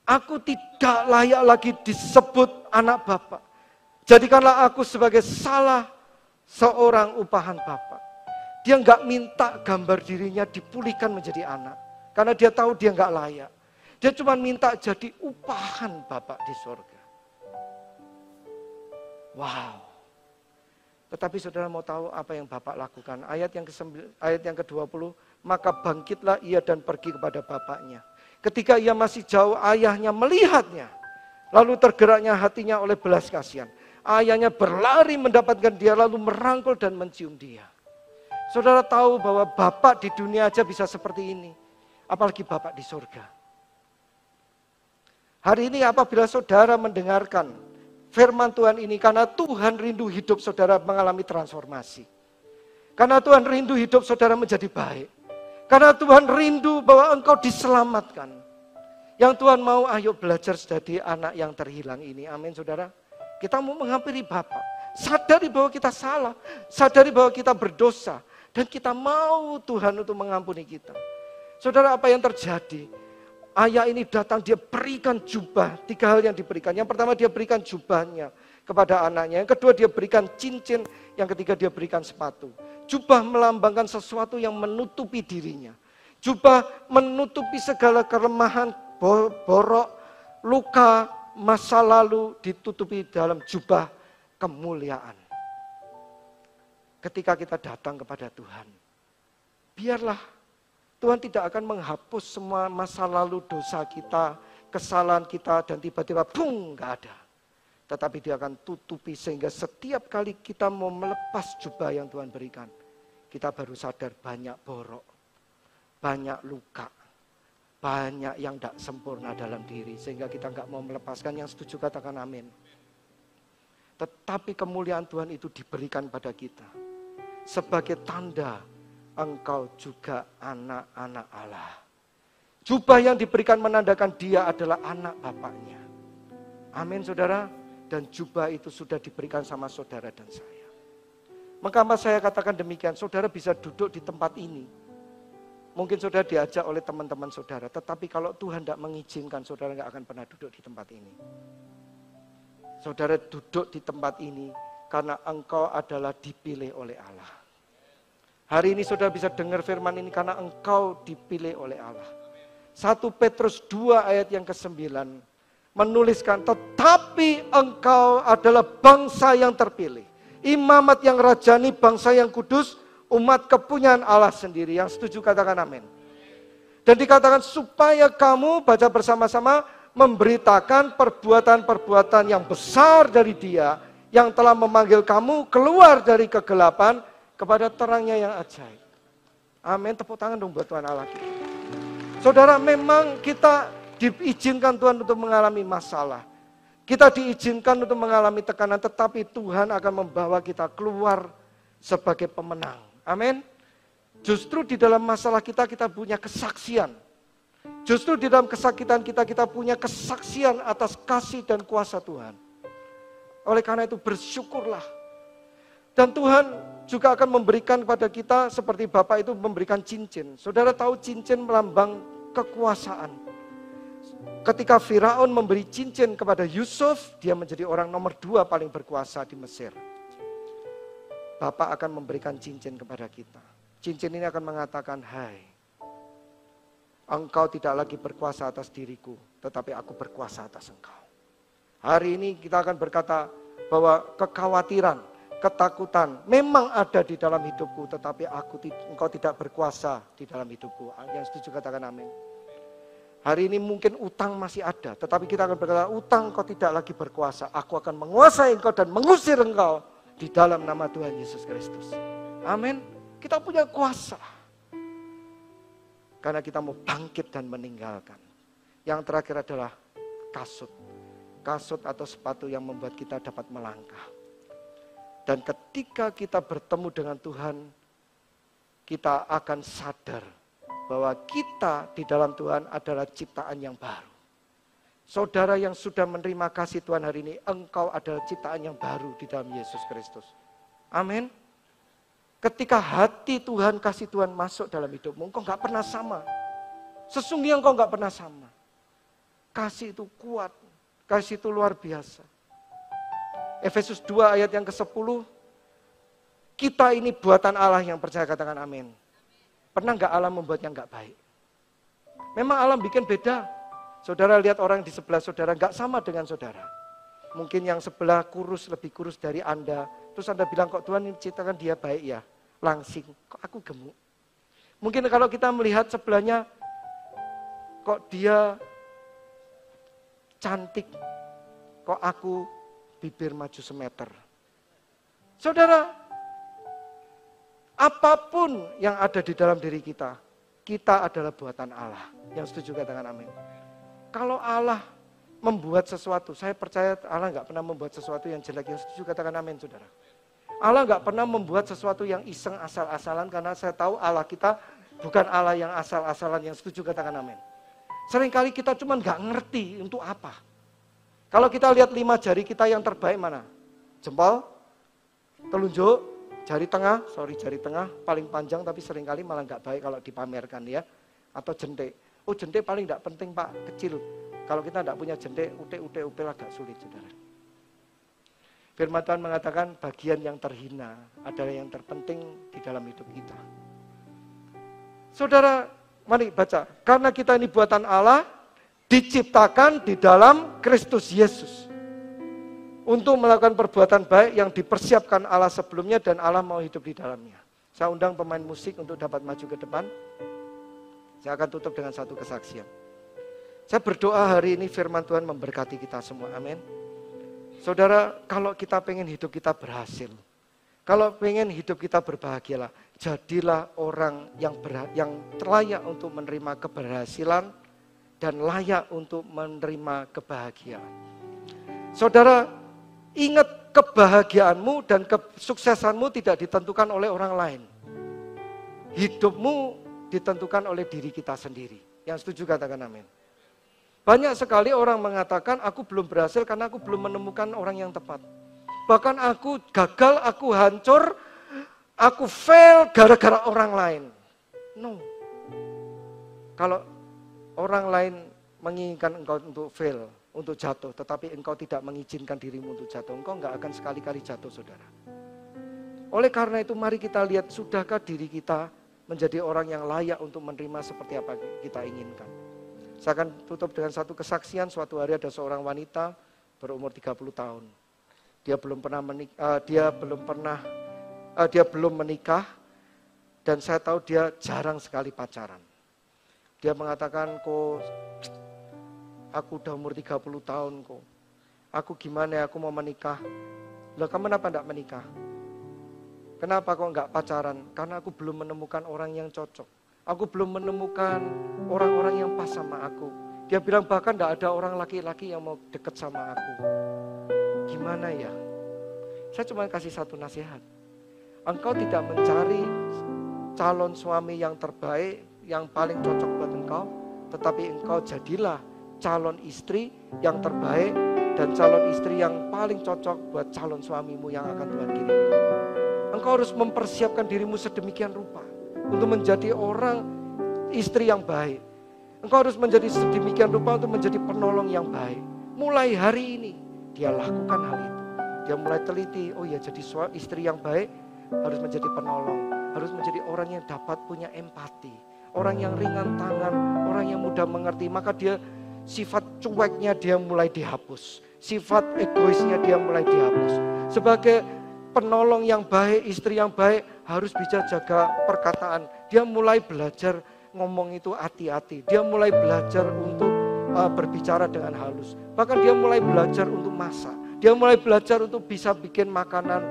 Aku tidak layak lagi disebut anak Bapak. Jadikanlah aku sebagai salah seorang upahan Bapak. Dia enggak minta gambar dirinya dipulihkan menjadi anak. Karena dia tahu dia enggak layak. Dia cuma minta jadi upahan Bapak di surga. Wow. Tetapi saudara mau tahu apa yang Bapak lakukan? Ayat yang ke-20, maka bangkitlah ia dan pergi kepada bapaknya. Ketika ia masih jauh, ayahnya melihatnya. Lalu tergeraknya hatinya oleh belas kasihan. Ayahnya berlari mendapatkan dia, lalu merangkul dan mencium dia. Saudara tahu bahwa Bapak di dunia aja bisa seperti ini. Apalagi Bapak di surga. Hari ini apabila saudara mendengarkan firman Tuhan ini, karena Tuhan rindu hidup saudara mengalami transformasi. Karena Tuhan rindu hidup saudara menjadi baik. Karena Tuhan rindu bahwa engkau diselamatkan. Yang Tuhan mau, ayo belajar jadi anak yang terhilang ini. Amin saudara. Kita mau menghampiri Bapa. Sadari bahwa kita salah. Sadari bahwa kita berdosa. Dan kita mau Tuhan untuk mengampuni kita. Saudara, apa yang terjadi? Ayah ini datang, dia berikan jubah. 3 hal yang diberikan. Yang pertama, dia berikan jubahnya kepada anaknya. Yang kedua, dia berikan cincin. Yang ketiga, dia berikan sepatu. Jubah melambangkan sesuatu yang menutupi dirinya. Jubah menutupi segala kelemahan, borok, luka, masa lalu ditutupi dalam jubah kemuliaan. Ketika kita datang kepada Tuhan, biarlah Tuhan tidak akan menghapus semua masa lalu dosa kita, kesalahan kita, dan tiba-tiba bung, gak ada. Tetapi dia akan tutupi sehingga setiap kali kita mau melepas jubah yang Tuhan berikan, kita baru sadar banyak borok, banyak luka, banyak yang tidak sempurna dalam diri. Sehingga kita gak mau melepaskan. Yang setuju katakan amin. Tetapi kemuliaan Tuhan itu diberikan pada kita sebagai tanda engkau juga anak-anak Allah. Jubah yang diberikan menandakan dia adalah anak Bapaknya. Amin saudara. Dan jubah itu sudah diberikan sama saudara dan saya. Maka saya katakan demikian, saudara bisa duduk di tempat ini. Mungkin saudara diajak oleh teman-teman saudara. Tetapi kalau Tuhan tidak mengizinkan, saudara tidak akan pernah duduk di tempat ini. Saudara duduk di tempat ini karena engkau adalah dipilih oleh Allah. Hari ini saudara bisa dengar firman ini karena engkau dipilih oleh Allah. 1 Petrus 2 ayat yang ke-9 menuliskan, tetapi engkau adalah bangsa yang terpilih, imamat yang rajani, bangsa yang kudus, umat kepunyaan Allah sendiri. Yang setuju katakan amin. Dan dikatakan supaya kamu, baca bersama-sama, memberitakan perbuatan-perbuatan yang besar dari Dia yang telah memanggil kamu keluar dari kegelapan kepada terangnya yang ajaib. Amin, tepuk tangan dong buat Tuhan Allah kita. Saudara, memang kita diizinkan Tuhan untuk mengalami masalah. Kita diizinkan untuk mengalami tekanan, tetapi Tuhan akan membawa kita keluar sebagai pemenang. Amin. Justru di dalam masalah kita punya kesaksian. Justru di dalam kesakitan kita punya kesaksian atas kasih dan kuasa Tuhan. Oleh karena itu bersyukurlah. Dan Tuhan juga akan memberikan kepada kita seperti Bapak itu memberikan cincin. Saudara tahu cincin melambang kekuasaan. Ketika Firaun memberi cincin kepada Yusuf, dia menjadi orang nomor 2 paling berkuasa di Mesir. Bapak akan memberikan cincin kepada kita. Cincin ini akan mengatakan, hai, engkau tidak lagi berkuasa atas diriku, tetapi aku berkuasa atas engkau. Hari ini kita akan berkata bahwa kekhawatiran, ketakutan memang ada di dalam hidupku, tetapi engkau tidak berkuasa di dalam hidupku. Yang setuju katakan amin. Hari ini mungkin utang masih ada, tetapi kita akan berkata, utang engkau tidak lagi berkuasa. Aku akan menguasai engkau dan mengusir engkau di dalam nama Tuhan Yesus Kristus. Amin. Kita punya kuasa. Karena kita mau bangkit dan meninggalkan. Yang terakhir adalah kasut. Kasut atau sepatu yang membuat kita dapat melangkah. Dan ketika kita bertemu dengan Tuhan, kita akan sadar bahwa kita di dalam Tuhan adalah ciptaan yang baru. Saudara yang sudah menerima kasih Tuhan hari ini, engkau adalah ciptaan yang baru di dalam Yesus Kristus. Amin. Ketika hati Tuhan, kasih Tuhan masuk dalam hidupmu, engkau gak pernah sama. Sesungguhnya engkau gak pernah sama. Kasih itu kuat, kasih itu luar biasa. Efesus 2 ayat yang ke-10, kita ini buatan Allah yang percaya katakan amin. Pernah gak Allah membuat yang gak baik? Memang Allah bikin beda. Saudara lihat orang di sebelah saudara gak sama dengan saudara. Mungkin yang sebelah kurus, lebih kurus dari Anda. Terus Anda bilang kok Tuhan menciptakan dia baik ya. Langsing, kok aku gemuk. Mungkin kalau kita melihat sebelahnya, kok dia cantik. Kok aku bibir maju semeter. Saudara, Apapun yang ada di dalam diri kita, kita adalah buatan Allah. Yang setuju katakan amin. Kalau Allah membuat sesuatu, saya percaya Allah nggak pernah membuat sesuatu yang jelek. Yang setuju katakan amin, saudara. Allah nggak pernah membuat sesuatu yang iseng asal-asalan, karena saya tahu Allah kita bukan Allah yang asal-asalan. Yang setuju katakan amin. Seringkali kita cuma nggak ngerti untuk apa. Kalau kita lihat 5 jari kita yang terbaik mana? Jempol, telunjuk, jari tengah paling panjang tapi seringkali malah nggak baik kalau dipamerkan ya. Atau jentik. Oh jentik paling nggak penting Pak, kecil. Kalau kita nggak punya jentik, upil agak sulit saudara. Firman Tuhan mengatakan bagian yang terhina adalah yang terpenting di dalam hidup kita. Saudara, mari baca. Karena kita ini buatan Allah, diciptakan di dalam Kristus Yesus. Untuk melakukan perbuatan baik yang dipersiapkan Allah sebelumnya dan Allah mau hidup di dalamnya. Saya undang pemain musik untuk dapat maju ke depan. Saya akan tutup dengan satu kesaksian. Saya berdoa hari ini firman Tuhan memberkati kita semua. Amin. Saudara, kalau kita pengen hidup kita berhasil, kalau pengen hidup kita berbahagialah, jadilah orang yang layak untuk menerima keberhasilan dan layak untuk menerima kebahagiaan. Saudara, ingat kebahagiaanmu dan kesuksesanmu tidak ditentukan oleh orang lain. Hidupmu ditentukan oleh diri kita sendiri. Yang setuju katakan amin. Banyak sekali orang mengatakan aku belum berhasil karena aku belum menemukan orang yang tepat. Bahkan aku gagal, aku hancur, aku fail gara-gara orang lain. No. Kalau orang lain menginginkan engkau untuk fail, untuk jatuh, tetapi engkau tidak mengizinkan dirimu untuk jatuh, engkau enggak akan sekali-kali jatuh, saudara. Oleh karena itu mari kita lihat, sudahkah diri kita menjadi orang yang layak untuk menerima seperti apa kita inginkan. Saya akan tutup dengan satu kesaksian. Suatu hari ada seorang wanita berumur 30 tahun. Dia belum menikah dan saya tahu dia jarang sekali pacaran. Dia mengatakan, kok aku udah umur 30 tahun kok. Aku gimana ya, aku mau menikah. Loh kamu kenapa enggak menikah? Kenapa kok enggak pacaran? Karena aku belum menemukan orang yang cocok. Aku belum menemukan orang-orang yang pas sama aku. Dia bilang bahkan enggak ada orang laki-laki yang mau deket sama aku. Gimana ya? Saya cuma kasih satu nasihat. Engkau tidak mencari calon suami yang terbaik, yang paling cocok buat engkau. Tetapi engkau jadilah calon istri yang terbaik dan calon istri yang paling cocok buat calon suamimu yang akan Tuhan kirimkan. Engkau harus mempersiapkan dirimu sedemikian rupa untuk menjadi orang istri yang baik. Engkau harus menjadi sedemikian rupa untuk menjadi penolong yang baik. Mulai hari ini dia lakukan hal itu. Dia mulai teliti, oh ya jadi istri yang baik harus menjadi penolong, harus menjadi orang yang dapat punya empati, orang yang ringan tangan, orang yang mudah mengerti. Maka dia sifat cueknya dia mulai dihapus, sifat egoisnya dia mulai dihapus. Sebagai penolong yang baik, istri yang baik harus bisa jaga perkataan. Dia mulai belajar ngomong itu hati-hati. Dia mulai belajar untuk berbicara dengan halus. Bahkan dia mulai belajar untuk masak. Dia mulai belajar untuk bisa bikin makanan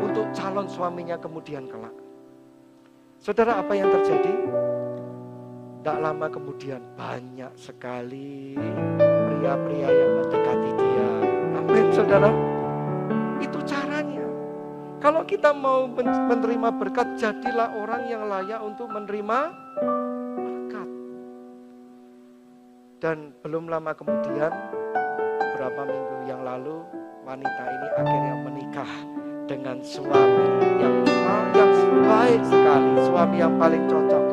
untuk calon suaminya kemudian kelak. Saudara, apa yang terjadi? Tidak lama kemudian banyak sekali pria-pria yang mendekati dia. Amin, saudara. Itu caranya. Kalau kita mau menerima berkat, jadilah orang yang layak untuk menerima berkat. Dan belum lama kemudian, beberapa minggu yang lalu, wanita ini akhirnya menikah dengan suami yang baik sekali, suami yang paling cocok.